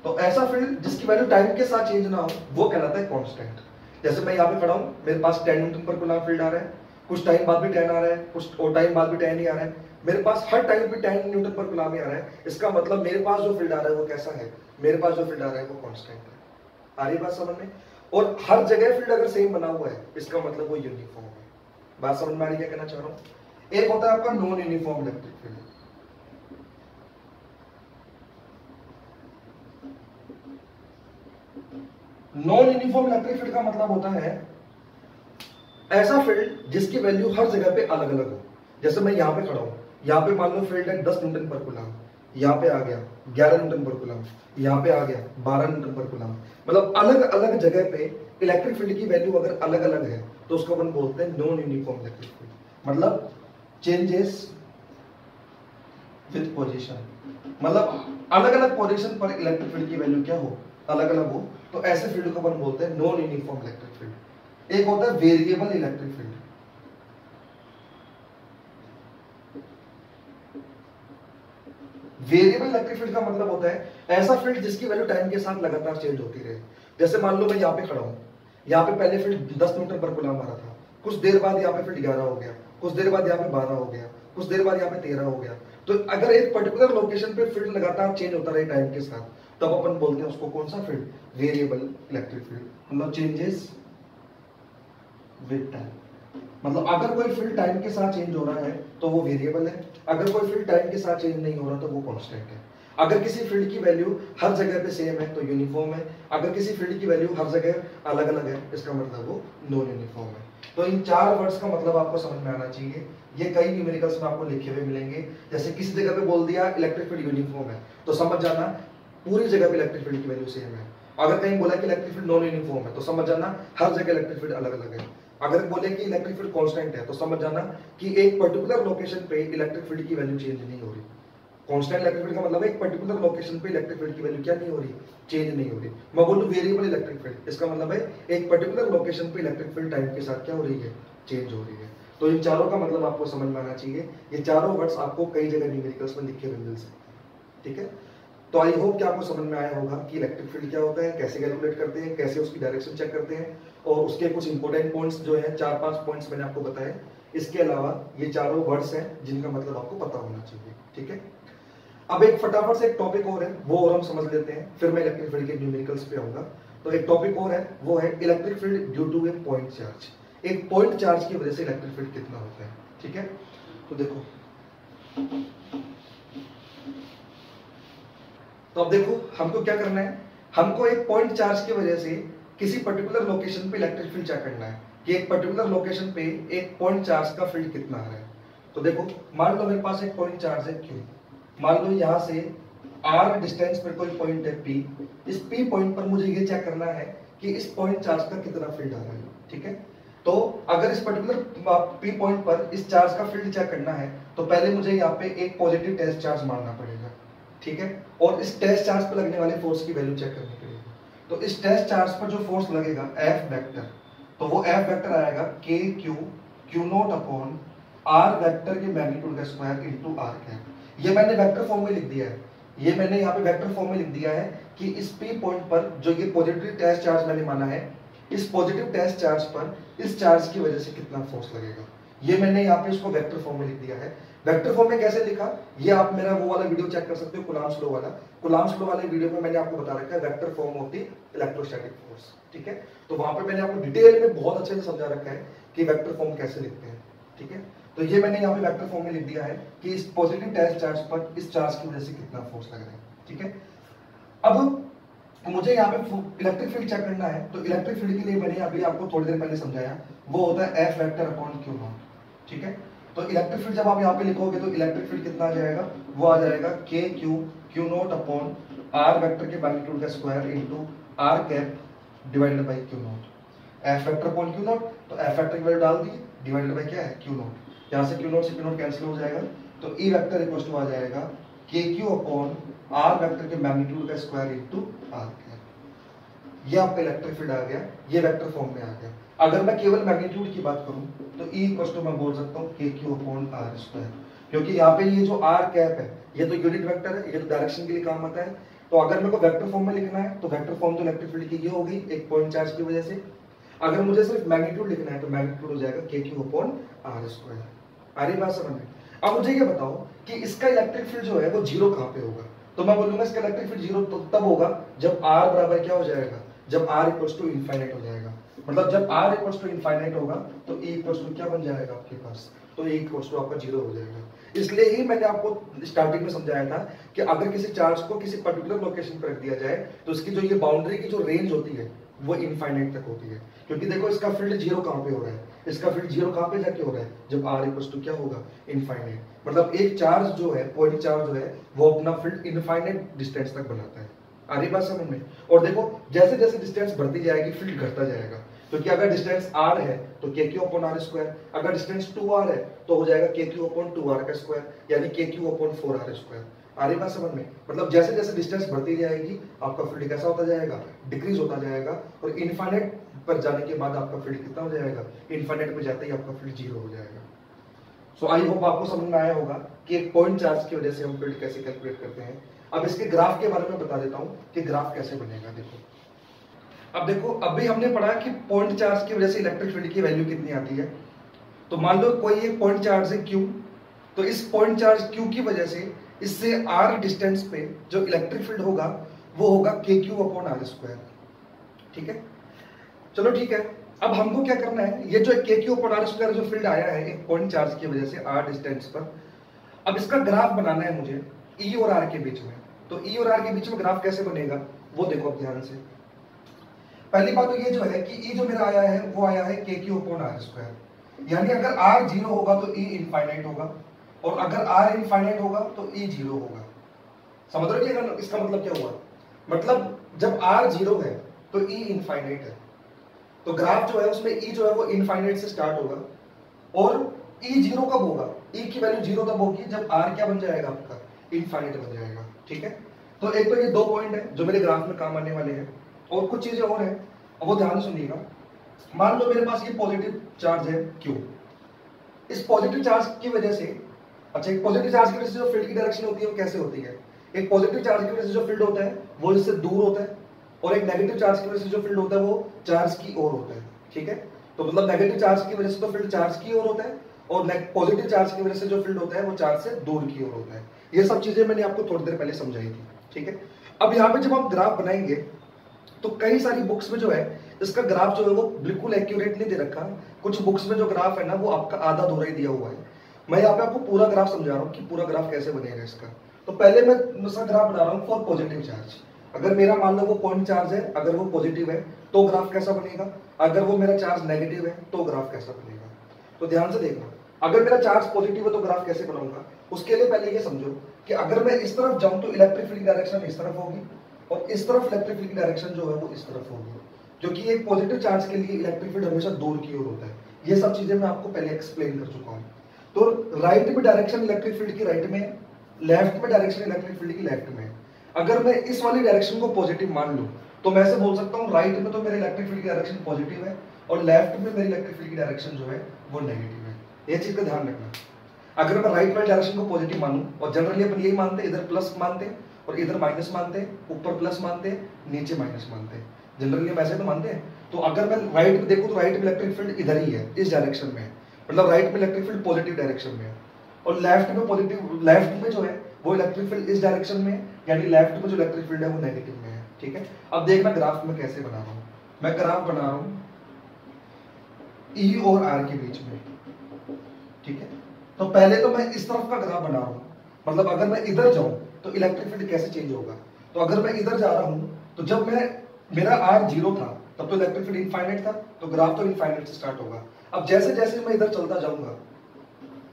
तो ऐसा फील्ड जिसकी वैल्यू टाइम के साथ चेंज ना हो वो कहलाता है कांस्टेंट। जैसे मैं यहाँ पे खड़ा हूं, मेरे पास 10 न्यूटन पर कूलम फील्ड आ रहा है, कुछ टाइम बाद भी 10 आ रहा है, कुछ और टाइम बाद भी 10 ही आ रहा है, मेरे पास हर टाइम पे 10 न्यूटन पर कूलम ही आ रहा है। इसका मतलब मेरे पास जो फील्ड आ रहा है वो कैसा है? मेरे पास जो फील्ड आ रहा है वो कांस्टेंट है। आ रही बात समझ में? और हर जगह फील्ड अगर सेम बना हुआ है इसका मतलब वो यूनिफॉर्म है। बात समझ में आ रही क्या कहना चाह रहा हूँ? एक होता है आपका non uniform electric field. Non uniform electric field का मतलब होता है ऐसा फील्ड जिसकी वैल्यू हर जगह पे अलग अलग हो। जैसे मैं यहाँ पे खड़ा हूं, यहाँ पे मान लो फील्ड है 10 न्यूटन पर कूलम, यहाँ पे आ गया 11 न्यूटन पर कूलम, यहाँ पे आ गया 12 न्यूटन पर कूलम। मतलब अलग अलग जगह पे इलेक्ट्रिक फील्ड की वैल्यू अगर अलग अलग है तो उसको अपन बोलते हैं नॉन यूनिफॉर्म इलेक्ट्रिक फील्ड। मतलब चेंजेस विद पोजीशन, मतलब अलग अलग पोजीशन पर इलेक्ट्रिक फील्ड की वैल्यू क्या हो? अलग अलग हो। तो ऐसे फील्ड को अपन बोलते हैं नॉन यूनिफॉर्म इलेक्ट्रिक फील्ड। एक होता है variable electric field. Variable electric field का मतलब होता है ऐसा फील्ड जिसकी वैल्यू टाइम के साथ लगातार चेंज होती रहे। जैसे मान लो मैं यहाँ पे खड़ा हूं, यहाँ पे पहले फील्ड 10 न्यूटन पर कूलम आ रहा था, कुछ देर बाद यहाँ पे फील्ड 11 हो गया, कुछ देर बाद यहाँ पे 12 हो गया, कुछ देर बाद यहाँ पे 13 हो गया। तो अगर एक पर्टिकुलर लोकेशन पे फील्ड लगातार चेंज होता रहे टाइम के साथ, तब अपन बोलते हैं उसको कौन सा फील्ड? Variable electric field. मतलब चेंजेस विद टाइम। मतलब अगर कोई फील्ड टाइम के साथ चेंज हो रहा है तो वो वेरिएबल है, अगर कोई फील्ड टाइम के साथ चेंज नहीं हो रहा तो वो कांस्टेंट है। अगर किसी फील्ड की वैल्यू हर जगह पे सेम है तो यूनिफॉर्म है, अगर किसी फील्ड की वैल्यू हर जगह अलग अलग है इसका मतलब वो नॉन यूनिफॉर्म है। तो इन चार वर्ड्स का मतलब आपको समझ में आना चाहिए। ये कई न्यूमेरिकल्स में आपको लिखे हुए मिलेंगे। जैसे किसी जगह पे बोल दिया इलेक्ट्रिक फील्ड यूनिफॉर्म है तो समझ जाना पूरी जगह पे इलेक्ट्रिक फील्ड की वैल्यू सेम है। अगर कहीं बोला कि इलेक्ट्रिक फील्ड नॉन यूनिफॉर्म है तो समझ जाना हर जगह इलेक्ट्रिक फील्ड अलग अलग है। अगर बोले कि इलेक्ट्रिक फील्ड कांस्टेंट है तो समझ जाना कि एक पर्टिकुलर लोकेशन पे इलेक्ट्रिक फील्ड की वैल्यू चेंज नहीं हो रही। कांस्टेंट इलेक्ट्रिक फील्ड का मतलब एक पर्टिकुलर लोकेशन पे इलेक्ट्रिक फील्ड की वैल्यू क्या नहीं हो रही? चेंज नहीं हो रही। मैं बोलूं वेरिएबल इलेक्ट्रिक फील्ड, इसका मतलब है एक पर्टिकुलर लोकेशन पे इलेक्ट्रिक फील्ड टाइम के साथ क्या हो रही है? चेंज हो रही है। तो इन चारों का मतलब आपको समझ में आना चाहिए। ये चारों वर्ड्स आपको कई जगह न्यूमेरिकल्स में लिखे हुए मिल सकते हैं। ठीक है, तो आई होप कि आपको समझ में आया होगा कि इलेक्ट्रिक फील्ड क्या होता है, कैसे कैलकुलेट करते हैं, कैसे उसकी डायरेक्शन चेक करते हैं, और उसके कुछ इंपॉर्टेंट पॉइंट्स जो है 4-5 पॉइंट्स मैंने आपको बताए। इसके अलावा ये चारों वर्ड्स हैं जिनका मतलब आपको पता होना चाहिए। ठीक है, अब एक फटाफट से एक टॉपिक और है वो और हम समझ लेते हैं, फिर मैं इलेक्ट्रिक फील्ड के न्यूमेरिकल्स पे आऊंगा। तो एक टॉपिक और है वो है electric field due to a point charge. एक पॉइंट चार्ज की वजह से इलेक्ट्रिक फील्ड कितना होता है। ठीक है, तो देखो, तो अब देखो हमको क्या करना है, हमको एक पॉइंट चार्ज की वजह से किसी पर्टिकुलर लोकेशन पे इलेक्ट्रिक फील्ड चेक करना है कि एक पर्टिकुलर लोकेशन पे एक पॉइंट चार्ज का फील्ड कितना आ रहा है। तो देखो मान लो मेरे पास एक पॉइंट चार्ज है Q, मान लो यहां से R डिस्टेंस पर कोई पॉइंट है P। इस P पॉइंट पर मुझे ये चेक करना है कि इस पॉइंट चार्ज का कितना फील्ड आ रहा है। ठीक है, तो अगर इस पर्टिकुलर P पॉइंट पर इस चार्ज का फील्ड चेक करना है तो पहले मुझे यहाँ पे एक पॉजिटिव टेस्ट चार्ज मारना पड़ेगा। ठीक है, और इस टेस्ट चार्ज पर लगने वाले फोर्स की वैल्यू चेक करनी पड़ेगी। तो इस टेस्ट चार्ज पर जो फोर्स लगेगा F वेक्टर, तो वो F वेक्टर आएगा K Q not upon R vector के मैग्नीट्यूड का स्क्वायर इनटू R कैप। ये मैंने वेक्टर फॉर्म में लिख दिया है, ये मैंने यहाँ पे वेक्टर फॉर्म में लिख दिया है कि इस P पॉइंट पर जो ये पॉजिटिव टेस्ट चार्ज मैंने माना है, इस पॉजिटिव टेस्ट चार्ज पर इस चार्ज की वजह से कितना फोर्स लगेगा। ये मैंने यहाँ पे इसको वेक्टर फॉर्म में लिख दिया है। वेक्टर फॉर्म में कैसे लिखा, ये आप मेरा वो वाला वीडियो चेक कर सकते हो, कूलॉम्स लॉ वाला। कूलॉम्स लॉ वाले वीडियो में मैंने आपको बता रखा है vector form of the electrostatic force. ठीक है, तो वहां पे मैंने आपको डिटेल में बहुत अच्छे से समझा रखा है कि वेक्टर फॉर्म कैसे लिखते हैं। ठीक है, तो ये मैंने यहाँ पे वेक्टर फॉर्म में लिख दिया है कि इस पॉजिटिव टेस्ट चार्ज पर इस चार्ज की वजह से कितना फोर्स लग रहा है। ठीक है, अब तो मुझे यहाँ पे इलेक्ट्रिक फील्ड चेक करना है, तो इलेक्ट्रिक फील्ड के लिए मैंने अभी आपको थोड़ी देर पहले समझाया, वो होता है F vector upon q not. ठीक है, तो इलेक्ट्रिक फील्ड जब आप यहाँ पे लिखोगे तो इलेक्ट्रिक फील्ड कितना आ जाएगा, वो आ जाएगा के q naught upon r vector के मैग्नीट्यूड का square into r cap divided by q naught. F vector upon q naught, तो एफ वेक्टर की वैल्यू डाल दी, डिवाइडेड बाय क्या है क्यू नॉट। यहाँ से क्यू नॉट कैंसिल हो जाएगा, तो ई वेक्टर इक्वल टू आ जाएगा के क्यू अपॉन आर वेक्टर के मैग्नीट्यूड का स्क्वायर इनटू आर कैप। ये आपका इलेक्ट्रिक फील्ड आ गया, ये वेक्टर फॉर्म में आ गया। अगर मैं केवल मैग्नीट्यूड की बात करूं तो ई इक्वल टू मैं बोल सकता हूं के क्यू अपॉन आर स्क्वायर, क्योंकि यहाँ पे ये जो आर कैप है ये तो यूनिट वेक्टर है, ये तो डायरेक्शन के लिए काम आता है। तो अगर मेरे को वेक्टर फॉर्म में लिखना है तो वेक्टर फॉर्म तो इलेक्ट्रिक फील्ड की ये होगी एक पॉइंट चार्ज की वजह से। अगर मुझे सिर्फ मैग्नीट्यूड लिखना है तो मैग्नीट्यूड हो जाएगा के क्यू अपॉन आर स्क्वायर। आ रही बात समझ में? अब मुझे ये बताओ कि इसका इलेक्ट्रिक फील्ड जो है वो जीरो कहाँ पे होगा, तो मैं बोलूंगा इसका इलेक्ट्रिक फील्ड जीरो तो तब होगा जब आर बराबर क्या हो जाएगा, जब आर इक्वल्स टू इनफाइनाइट हो जाएगा। मतलब जब आर इक्वल्स टू इनफाइनाइट होगा तो ई इक्वल्स टू क्या बन जाएगा आपके पास, तो ई इक्वल्स टू आपका जीरो हो जाएगा। इसलिए ही मैंने आपको स्टार्टिंग में समझाया था कि अगर किसी चार्ज को किसी पर्टिकुलर लोकेशन पर रख दिया जाए तो इसकी जो ये बाउंड्री की जो रेंज होती है वो इनफाइनाइट तक होती है। क्योंकि देखो इसका फील्ड जीरो कहाँ पे हो रहा है, इसका फील्ड जीरो कहाँ पे जाके हो रहा है, जब आर इक्वल्स टू क्या होगा इनफाइनाइट। मतलब एक चार्ज जो है, पॉइंट चार्ज जो है वो अपना फील्ड इनफाइनाइट डिस्टेंस तक बनाता है। आ रही बात समझ में? और देखो जैसे जैसे डिस्टेंस बढ़ती जाएगी फील्ड घटता जाएगा, क्योंकि अगर डिस्टेंस r है तो के क्यू अपॉन आर स्क्वायर, अगर डिस्टेंस 2r है तो हो जाएगा के क्यू अपॉन 2r का स्क्वायर, यानी के क्यू अपॉन 4r स्क्वायर। आ रही बात समझ में? मतलब जैसे जैसे डिस्टेंस बढ़ती जाएगी आपका फील्ड कैसा होता जाएगा, डिक्रीज होता जाएगा, और इनफाइनाइट पर जाने के बाद आपका फील्ड कितना हो जाएगा, इनफाइनाइट पे जाते ही आपका फील्ड जीरो हो जाएगा। सो आई होप आपको समझ में आया होगा कि एक पॉइंट चार्ज की वजह से हम फील्ड कैसे कैलकुलेट करते हैं। अब इसके ग्राफ के बारे में बता देता हूं कि ग्राफ कैसे बनेगा। अब देखो अभी हमने पढ़ा कि पॉइंट चार्ज की वजह से इलेक्ट्रिक फील्ड की वैल्यू कितनी आती है। तो मान लो कोई एक पॉइंट चार्ज है Q, तो इस पॉइंट चार्ज Q की वजह से इससे r डिस्टेंस पे जो इलेक्ट्रिक फील्ड होगा वो होगा के क्यू अपॉन आर स्क्वायर। ठीक है, चलो ठीक है। अब हमको क्या करना है, ये जो के क्यू अपॉन आर स्क्वायर जो फील्ड आया है एक पॉइंट चार्ज की वजह से r डिस्टेंस पर, अब इसका ग्राफ बनाना है मुझे E और R के बीच में। तो E और R के बीच में ग्राफ कैसे बनेगा वो देखो अब ध्यान से। पहली बात तो ये जो है कि E जो मेरा आया है वो आया है के क्यू अपॉन आर स्क्वायर, यानी अगर R जीरो होगा तो E इनफाइनाइट होगा, और अगर R इनफाइनाइट होगा तो E जीरो होगा। समझ रहे हो इसका मतलब क्या हुआ? मतलब जब R जीरो है तो E इनफाइनाइट है, तो ग्राफ जो है उसमें E जो है वो इनफाइनाइट से स्टार्ट होगा, और E जीरो कब होगा, E की वैल्यू जीरो तब होगी जब R क्या बन जाएगा आपका, इनफाइनाइट बन जाएगा। ठीक है, तो एक तो ये दो पॉइंट है जो मेरे ग्राफ में काम आने वाले हैं, और कुछ चीजें और हैं, अब वो ध्यान सुनिएगा। मान लो मेरे पास ये पॉजिटिव चार्ज है Q, इस पॉजिटिव चार्ज की वजह से, अच्छा एक पॉजिटिव चार्ज की वजह से जो फील्ड की डायरेक्शन होती है वो कैसे होती है, एक पॉजिटिव चार्ज की वजह से जो फील्ड होता है वो इससे दूर होता है, और एक नेगेटिव चार्ज की वजह से जो फील्ड होता है वो चार्ज की ओर होता है। ठीक है, तो मतलब नेगेटिव चार्ज की वजह से तो फील्ड चार्ज की ओर होता है, और पॉजिटिव चार्ज की वजह से जो फील्ड होता है वो चार्ज से दूर की ओर होता है। ये सब चीजें मैंने आपको थोड़ी देर पहले समझाई थी। ठीक है, अब यहाँ पे जब हम ग्राफ बनाएंगे तो कई सारी बुक्स में जो है इसका ग्राफ जो है वो बिल्कुल एक्यूरेट नहीं दे रखा, कुछ बुक्स में जो ग्राफ है ना वो आपका आधा अधूरा ही दिया हुआ है। मैं यहाँ पे आपको पूरा ग्राफ समझा रहा हूँ कि पूरा ग्राफ कैसे बनेगा इसका। तो पहले मैं दूसरा ग्राफ बना रहा हूँ फॉर पॉजिटिव चार्ज। अगर मेरा मान लो वो पॉइंट चार्ज है, अगर वो पॉजिटिव है तो ग्राफ कैसा बनेगा, अगर वो मेरा चार्ज नेगेटिव है तो ग्राफ कैसा बनेगा। तो ध्यान से देखना, अगर मेरा चार्ज पॉजिटिव है तो ग्राफ कैसे बनाऊंगा, उसके लिए पहले ये समझो कि अगर मैं इस तरफ जाऊं तो इलेक्ट्रिक फील्ड की डायरेक्शन इस तरफ होगी, और इस तरफ इलेक्ट्रिक फील्ड की डायरेक्शन जो है वो इस तरफ होगी, क्योंकि एक पॉजिटिव चार्ज के लिए इलेक्ट्रिक फील्ड हमेशा दूर की ओर होता है। ये सब चीजें मैं आपको पहले एक्सप्लेन कर चुका हूँ। तो राइट में डायरेक्शन इलेक्ट्रिक फील्ड की राइट में, लेफ्ट में डायरेक्शन इलेक्ट्रिक फील्ड की लेफ्ट में। अगर मैं इस वाली डायरेक्शन को पॉजिटिव मान लूं तो मैं ऐसे बोल सकता हूँ राइट में तो मेरे इलेक्ट्रिक फील्ड की डायरेक्शन पॉजिटिव है, और लेफ्ट में मेरी इलेक्ट्रिक फील्ड की डायरेक्शन जो है वो नेगेटिव है। ये चीज का ध्यान रखना। अगर मैं राइट वाली डायरेक्शन को पॉजिटिव मानूं, और जनरली अपन यही मानते हैं, इधर प्लस मानते हैं और इधर माइनस मानते हैं, ऊपर प्लस मानते हैं नीचे माइनस मानते हैं, जनरली हम ऐसे तो मानते हैं। तो अगर मैं राइट में देखूं तो राइट में इलेक्ट्रिक फील्ड इधर ही है, इस डायरेक्शन में है, मतलब राइट में इलेक्ट्रिक फील्ड पॉजिटिव डायरेक्शन में है, और लेफ्ट में पॉजिटिव, लेफ्ट में जो है वो इलेक्ट्रिक फील्ड इस डायरेक्शन में है, यानी लेफ्ट में जो इलेक्ट्रिक फील्ड है वो नेगेटिव में है। ठीक है, अब देखना ग्राफ में कैसे बना रहा हूं मैं। ग्राफ बना रहा हूं E और R के बीच में। ठीक है, तो पहले तो मैं इस तरफ का ग्राफ बना रहा हूं, मतलब अगर मैं इधर जाऊं तो इलेक्ट्रिक फील्ड कैसे चेंज होगा। तो अगर मैं इधर जा रहा हूं तो जब मैं मेरा r 0 था तब तो इलेक्ट्रिक फील्ड इनफाइनाइट था, तो ग्राफ तो इनफाइनाइट से स्टार्ट होगा। अब जैसे जैसे मैं इधर चलता जाऊंगा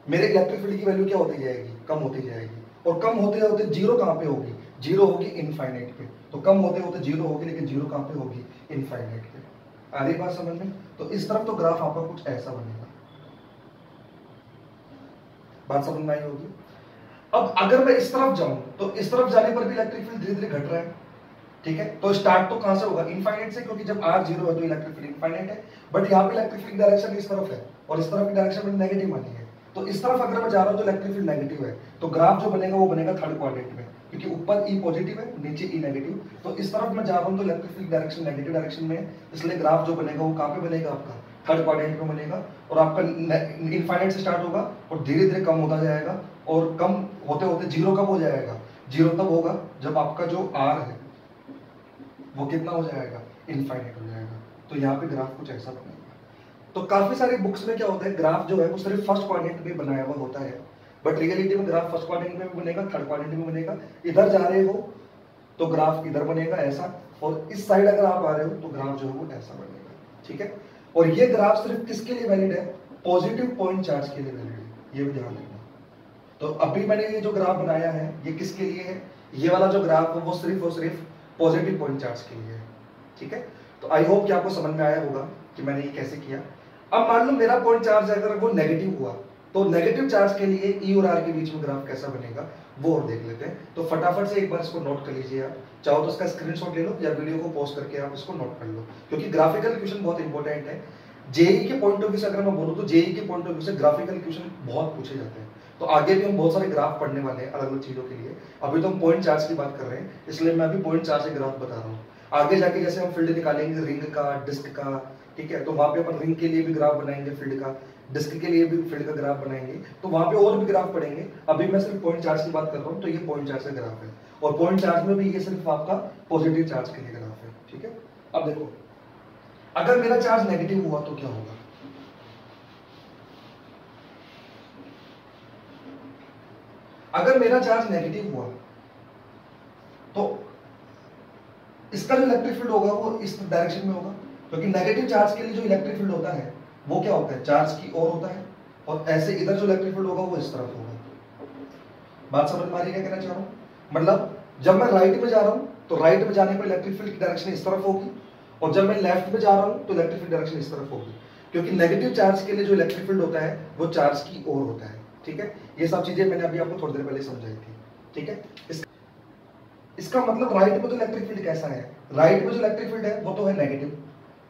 मेरे इलेक्ट्रिक फील्ड की वैल्यू क्या होती जाएगी, कम होती जाएगी, और कम होते होते जीरो कहां पे होगी, जीरो होगी इनफाइनाइट पे। तो कम होते होते जीरो होगी, लेकिन जीरो कहां पे होगी, इनफाइनाइट पे। आ रही बात समझ में? तो इस तरफ तो ग्राफ आपका कुछ ऐसा बनेगा, बात समझ में आई होगी। अब अगर मैं इस तरफ जाऊं तो इस तरफ जाने पर भी इलेक्ट्रिक फील्ड धीरे धीरे घट रहा है, ठीक है। तो स्टार्ट तो कहां से होगा, इनफाइनाइट से, क्योंकि जब r 0 है तो इलेक्ट्रिक फील्ड इनफाइनाइट है। बट यहाँ पे इलेक्ट्रिक फील्ड डायरेक्शन इस तरफ है और इस तरफ की डायरेक्शन मैंने नेगेटिव मानी है, तो इस तरफ अगर मैं जा रहा हूं तो इलेक्ट्रिक फील्ड नेगेटिव है, तो ग्राफ जो बनेगा वो बनेगा थर्ड क्वाड्रेंट में, क्योंकि ऊपर E पॉजिटिव है नीचे E नेगेटिव। तो इस तरफ मैं जा रहा हूं तो electric field direction negative direction में है, इसलिए ग्राफ जो बनेगा वो कहां पे बनेगा, आपका थर्ड क्वाड्रेंट में बनेगा। और आपका इनफाइनाइट से स्टार्ट होगा और धीरे धीरे कम होता जाएगा, और कम होते होते जीरो कब हो जाएगा, जीरो तब होगा जब आपका जो r है वो कितना हो जाएगा, इनफाइनाइट हो जाएगा। तो यहाँ पे ग्राफ कुछ ऐसा बनेगा। तो काफी सारी बुक्स में क्या होता है, ग्राफ जो है वो सिर्फ फर्स्ट क्वाड्रेंट में बनाया हुआ होता है, बट रियलिटी में ग्राफ फर्स्ट क्वाड्रेंट में भी बनेगा, थर्ड क्वाड्रेंट में बनेगा। इधर जा रहे हो तो ग्राफ इधर बनेगा ऐसा, और इस साइड अगर आप आ रहे हो तो ग्राफ जो है वो ऐसा बनेगा, ठीक है। और ये ग्राफ सिर्फ किसके लिए वैलिड है, पॉजिटिव पॉइंट चार्ज के लिए वैलिड है, ये भी ध्यान रखना। तो अभी मैंने ये जो ग्राफ बनाया है ये किसके लिए है, ये वाला जो ग्राफ है वो सिर्फ पॉजिटिव पॉइंट चार्ज के लिए है, ठीक है। तो आई होप कि आपको समझ में आया होगा कि मैंने ये कैसे किया। अब मान लो मेरा पॉइंट चार्ज अगर वो नेगेटिव हुआ, तो नेगेटिव चार्ज के लिए E और R के बीच में ग्राफ कैसा बनेगा वो और देख लेते हैं। तो फटाफट से एक बार इसको नोट कर लीजिए आप, चाहो तो इसका स्क्रीनशॉट ले लो या वीडियो को पॉज करके आप इसको नोट कर लो, क्योंकि ग्राफिकल क्वेश्चन बहुत इंपॉर्टेंट है। जेई के पॉइंट ऑफ व्यू से अगर मैं बोलूं तो जेई के पॉइंट ऑफ व्यू से ग्राफिकल क्वेश्चन बहुत पूछे जाते हैं। तो आगे भी हम बहुत सारे ग्राफ पढ़ने वाले हैं अलग अलग चीजों के लिए। अभी तो हम पॉइंट चार्ज की बात कर रहे हैं, इसलिए मैं अभी पॉइंट चार्ज के ग्राफ बता रहा हूँ। आगे जाके जैसे हम फील्ड निकालेंगे रिंग का, डिस्क का, ठीक है, तो वहां पे अपन रिंग के लिए भी ग्राफ बनाएंगे फील्ड का, डिस्क के लिए भी फील्ड का ग्राफ बनाएंगे, तो वहां पे और भी ग्राफ पढ़ेंगे। अभी मैं सिर्फ पॉइंट चार्ज की बात कर रहा हूँ, तो ये पॉइंट चार्ज का ग्राफ है, और पॉइंट चार्ज में भी ये सिर्फ आपका पॉजिटिव चार्ज के लिए ग्राफ है, ठीक है। अब देखो अगर मेरा चार्ज नेगेटिव हुआ तो क्या होगा, अगर मेरा चार्ज नेगेटिव हुआ तो इसका जो इलेक्ट्रिक फील्ड होगा वो इस डायरेक्शन में होगा, क्योंकि नेगेटिव चार्ज के लिए जो इलेक्ट्रिक फील्ड होता है वो क्या होता है, चार्ज की ओर होता है, और ऐसे इधर जो इलेक्ट्रिक फील्ड होगा वो इस तरफ होगा। बात समझ में आ रही है क्या कहना चाह रहा हूं, मतलब जब मैं राइट में जा रहा हूं तो राइट में जाने पर इलेक्ट्रिक फील्ड की डायरेक्शन इस तरफ होगी, और जब मैं लेफ्ट में जा रहा हूं तो इलेक्ट्रिक फील्ड डायरेक्शन इस तरफ होगी, क्योंकि नेगेटिव चार्ज के लिए जो इलेक्ट्रिक फील्ड होता है वो चार्ज की ओर होता है, ठीक है। ये सब चीजें मैंने अभी आपको थोड़ी देर पहले समझाई थी, ठीक है। इसका मतलब राइट में तो इलेक्ट्रिक फील्ड कैसा है, राइट में जो इलेक्ट्रिक फील्ड है वो तो है नेगेटिव,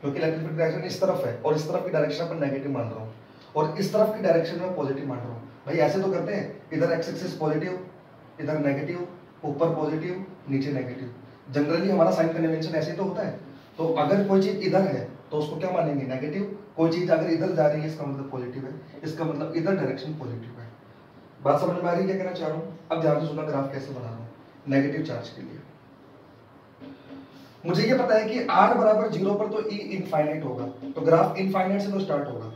क्योंकि इलेक्ट्रिक फील्ड डायरेक्शन इस तरफ है और इस तरफ की डायरेक्शन पर नेगेटिव मान रहा हूँ, और इस तरफ की डायरेक्शन में पॉजिटिव मान रहा हूँ। भाई ऐसे तो करते हैं, इधर एक्स एक्सिस पॉजिटिव, इधर नेगेटिव, ऊपर पॉजिटिव नीचे नेगेटिव, जनरली हमारा साइन कन्वेंशन ऐसे तो होता है। तो अगर कोई चीज इधर है तो उसको क्या मानेंगे, नेगेटिव। कोई चीज अगर इधर जा रही है इसका मतलब पॉजिटिव है, इसका मतलब इधर डायरेक्शन पॉजिटिव है। बात समझ में आ रही है क्या कहना चाह रहा हूँ। अब ध्यान से सुनना, ग्राफ कैसे बना रहा हूँ नेगेटिव चार्ज के लिए। मुझे ये पता है कि r बराबर 0 पर तो E इनफाइनाइट होगा, तो ग्राफ इनफाइनाइट से तो स्टार्ट होगा।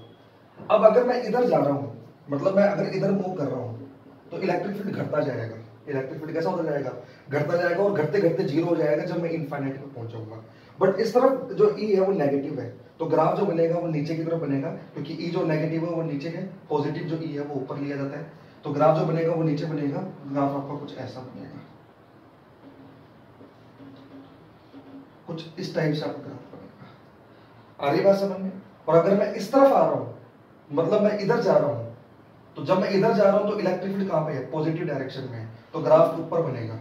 अब अगर मैं इधर जा रहा हूँ, मतलब मैं अगर इधर मूव कर रहा हूँ तो इलेक्ट्रिक फील्ड घटता जाएगा, इलेक्ट्रिक फील्ड कैसा होता जाएगा, घटता जाएगा, और घटते घटते 0 हो जाएगा जब मैं इनफाइनाइट पे पहुंचाऊंगा। बट इस तरफ जो E है वो नेगेटिव है, तो ग्राफ जो बनेगा वो नीचे की तरफ बनेगा, क्योंकि E जो नेगेटिव है वो नीचे है, पॉजिटिव जो E है वो ऊपर लिया जाता है, तो ग्राफ जो बनेगा वो नीचे बनेगा। ग्राफ आपका कुछ ऐसा बनेगा, कुछ इस टाइप से आपका ग्राफ बनेगा। आ रही बात समझ में। और अगर मैं इस तरफ आ रहा हूं, मतलब मैं इधर जा रहा हूं, तो जब मैं इधर जा रहा हूं तो इलेक्ट्रिक फील्ड कहां पे है, पॉजिटिव डायरेक्शन में है, तो ग्राफ ऊपर बनेगा।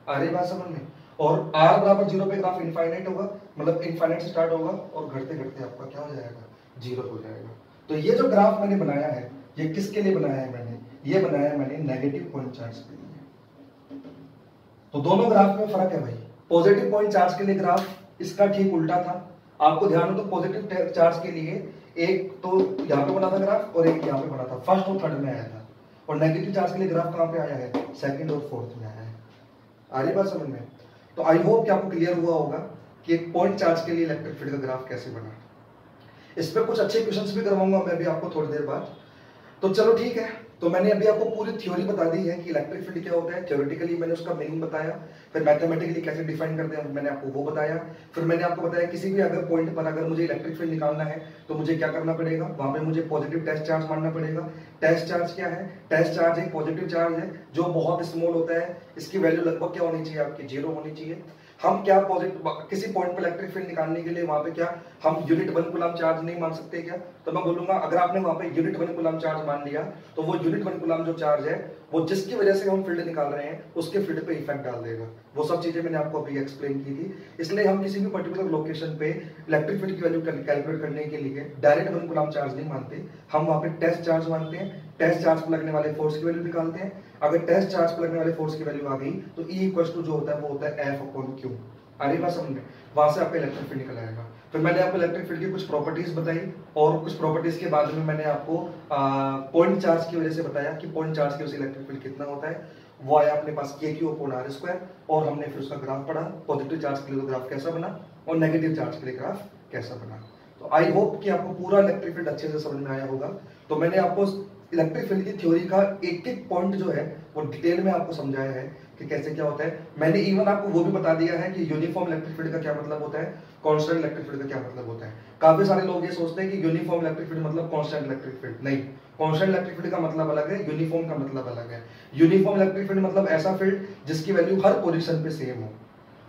आ रही बात समझ में। और r बराबर 0 पे ग्राफ इनफाइनाइट होगा, मतलब इनफाइनाइट से स्टार्ट होगा और घटते घटते आपका क्या हो जाएगा, 0 हो जाएगा। तो ये जो ग्राफ मैंने बनाया है ये किसके लिए बनाया है मैंने, ये बनाया है मैंने नेगेटिव पॉइंट चार्ज के लिए। तो दोनों ग्राफ में फर्क है भाई। पॉजिटिव पॉइंट चार्ज के लिए ग्राफ इसका ठीक उल्टा था, आपको ध्यान हो तो पॉजिटिव चार्ज के लिए एक तो यहाँ पे बना था ग्राफ और एक यहाँ पे बना था, फर्स्ट और थर्ड में आया था। और नेगेटिव चार्ज के लिए ग्राफ कहाँ पे आया है, सेकंड और फोर्थ में आया है। आ रही बात समझ में। तो आई होप कि आपको क्लियर हुआ होगा कि एक पॉइंट चार्ज के लिए इलेक्ट्रिक फील्ड का ग्राफ कैसे बना। इस पे कुछ अच्छे क्वेश्चंस भी करवाऊंगा मैं भी आपको थोड़ी देर बाद। तो चलो ठीक है, तो मैंने अभी आपको पूरी थ्योरी बता दी है कि इलेक्ट्रिक फील्ड क्या होता है। थ्योरेटिकली मैंने उसका मीनिंग बताया, फिर मैथमेटिकली कैसे डिफाइन करते हैं मैंने आपको वो बताया, फिर मैंने आपको बताया किसी भी अगर पॉइंट पर अगर मुझे इलेक्ट्रिक फील्ड निकालना है तो मुझे क्या करना पड़ेगा, वहां पे मुझे पॉजिटिव टेस्ट चार्ज मानना पड़ेगा। टेस्ट चार्ज क्या है? टेस्ट चार्ज एक पॉजिटिव चार्ज है जो बहुत स्मॉल होता है, इसकी वैल्यू लगभग क्या होनी चाहिए आपकी, 0 होनी चाहिए। हम क्या पॉजिटिव किसी पॉइंट पर इलेक्ट्रिक फील्ड निकालने के लिए वहां पे क्या हम यूनिट 1 कूलम चार्ज नहीं मान सकते क्या? तो मैं बोलूंगा अगर आपने वहां पे यूनिट 1 कूलम चार्ज मान लिया तो वो यूनिट 1 कूलम जो चार्ज है वो जिसकी वजह से हम फील्ड निकाल रहे हैं उसके फील्ड पे इफेक्ट डाल देगा। वो सब चीजें मैंने आपको अभी एक्सप्लेन की थी। इसलिए हम किसी भी पर्टिकुलर लोकेशन पे इलेक्ट्रिक फील्ड की वैल्यू कैलकुलेट करने के लिए डायरेक्ट 1 कूलम चार्ज नहीं मानते, हम वहां पे टेस्ट चार्ज मानते हैं। टेस्ट चार्ज पर लगने वाले फोर्स की वैल्यू निकालते हैं। अगर टेस्ट चार्ज पर लगने वाले फोर्स की वैल्यू आ गई तो E इक्वल टू जो होता है वो होता है F/Q। आ रही बात समझ में? वहां से आपका इलेक्ट्रिक फील्ड निकल आएगा। फिर मैंने आपको इलेक्ट्रिक फील्ड की कुछ प्रॉपर्टीज बताई और कुछ प्रॉपर्टीज के बाद में मैंने आपको पॉइंट चार्ज की वजह से बताया कि पॉइंट चार्ज की वजह से इलेक्ट्रिक फील्ड कितना होता है। वो आया अपने पास KQ/R² और हमने फिर उसका ग्राफ पढ़ा, पॉजिटिव चार्ज के लिए तो ग्राफ कैसा बना और नेगेटिव चार्ज के लिए ग्राफ कैसा बना। तो आई होप कि आपको पूरा इलेक्ट्रिक फील्ड अच्छे से समझ में आया होगा। तो मैंने आपको इलेक्ट्रिक फील्ड की थ्योरी का एक एक पॉइंट जो है वो डिटेल में आपको समझाया है कि कैसे क्या होता है। मैंने इवन आपको वो भी बता दिया है कि यूनिफॉर्म इलेक्ट्रिक फील्ड का क्या मतलब होता है, कांस्टेंट इलेक्ट्रिक फील्ड का क्या मतलब होता है। काफी सारे लोग ये सोचते हैं कि यूनिफॉर्म इलेक्ट्रिक फील्ड मतलब कांस्टेंट इलेक्ट्रिक फील्ड, नहीं। कांस्टेंट इलेक्ट्रिक फील्ड का मतलब अलग है, यूनिफॉर्म का मतलब अलग है। यूनिफॉर्म इलेक्ट्रिक फील्ड मतलब ऐसा फील्ड जिसकी वैल्यू हर पोजीशन पे सेम हो,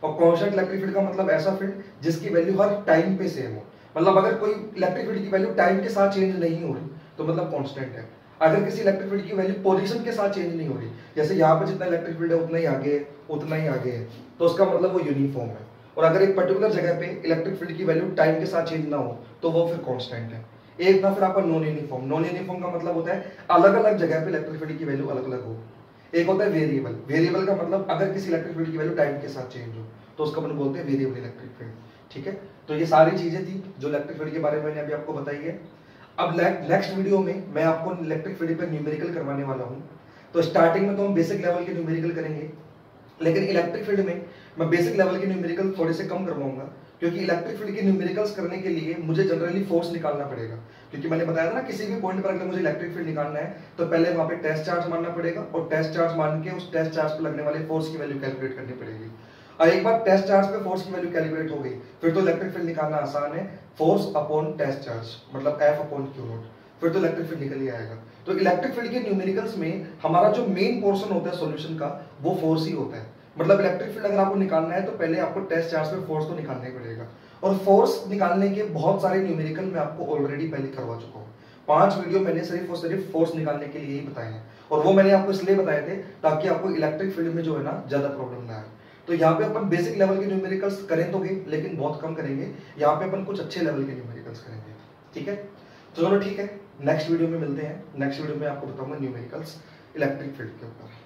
और कांस्टेंट इलेक्ट्रिक फील्ड का मतलब ऐसा फील्ड जिसकी वैल्यू हर टाइम पे सेम हो। मतलब अगर कोई इलेक्ट्रिक फील्ड की वैल्यू टाइम के साथ चेंज नहीं हो रही तो मतलब कांस्टेंट है। अगर किसी इलेक्ट्रिक फील्ड की वैल्यू पोजीशन के साथ चेंज नहीं हो रही, जैसे यहाँ पे जितना इलेक्ट्रिक फील्ड है उतना ही आगे है, उतना ही आगे है, तो उसका मतलब वो यूनिफॉर्म है। और अगर एक पर्टिकुलर जगह पे इलेक्ट्रिक फील्ड की वैल्यू टाइम के साथ चेंज ना हो तो वो फिर कांस्टेंट है। एक ना फिर आपका नॉन यूनिफॉर्म। नॉन यूनिफॉर्म का मतलब होता है अलग अलग जगह पे इलेक्ट्रिक फील्ड की वैल्यू अलग अलग हो। एक होता है वेरिएबल। वेरिएबल का मतलब अगर किसी इलेक्ट्रिक फील्ड की वैल्यू टाइम के साथ चेंज हो तो उसका अपन बोलते हैं वेरिएबल इलेक्ट्रिक फील्ड। ठीक है, तो ये सारी चीजें थी जो इलेक्ट्रिक फील्ड के बारे में मैंने अभी आपको बताई है। अब नेक्स्ट वीडियो में मैं आपको इलेक्ट्रिक फील्ड पर न्यूमेरिकल करवाने वाला हूं। तो स्टार्टिंग में तो हम बेसिक लेवल के न्यूमेरिकल करेंगे, लेकिन इलेक्ट्रिक फील्ड में मैं बेसिक लेवल के न्यूमेरिकल थोड़े से कम करवाऊंगा, क्योंकि इलेक्ट्रिक फील्ड के न्यूमेरिकल्स करने के लिए मुझे जनरली फोर्स निकालना पड़ेगा। क्योंकि मैंने बताया था ना किसी भी पॉइंट पर अगर मुझे इलेक्ट्रिक फील्ड निकालना है तो पहले वहां पे टेस्ट चार्ज मानना पड़ेगा और टेस्ट चार्ज मान के उस टेस्ट चार्ज पर लगने वाले फोर्स की वैल्यू कैलकुलेट करनी पड़ेगी। और एक बार टेस्ट चार्ज पे फोर्स की वैल्यू कैलकुलेट हो गई फिर तो इलेक्ट्रिक फील्ड निकालना आसान है। फोर्स अपॉन टेस्ट चार्ज मतलब F/Q0, फिर तो इलेक्ट्रिक फील्ड निकल ही आएगा। तो इलेक्ट्रिक फील्ड के न्यूमेरिकल्स में हमारा जो मेन पोर्शन होता है सॉल्यूशन का वो फोर्स ही होता है। मतलब इलेक्ट्रिक फील्ड अगर आपको निकालना है तो पहले आपको टेस्ट चार्ज पे फोर्स तो निकालना ही पड़ेगा। और फोर्स निकालने के बहुत सारे न्यूमेरिकल मैं आपको ऑलरेडी पहले करवा चुका हूँ। 5 वीडियो मैंने सिर्फ और सिर्फ फोर्स निकालने के लिए ही बताए हैं, और वो मैंने आपको इसलिए बताए थे ताकि आपको इलेक्ट्रिक फील्ड में जो है ना ज्यादा प्रॉब्लम ना आए। तो यहाँ पे अपन बेसिक लेवल के न्यूमेरिकल्स करें तो लेकिन बहुत कम करेंगे। यहाँ पे अपन कुछ अच्छे लेवल के न्यूमेरिकल्स करेंगे। ठीक है, तो चलो ठीक है, नेक्स्ट वीडियो में मिलते हैं। नेक्स्ट वीडियो में आपको बताऊंगा न्यूमेरिकल्स इलेक्ट्रिक फील्ड के ऊपर।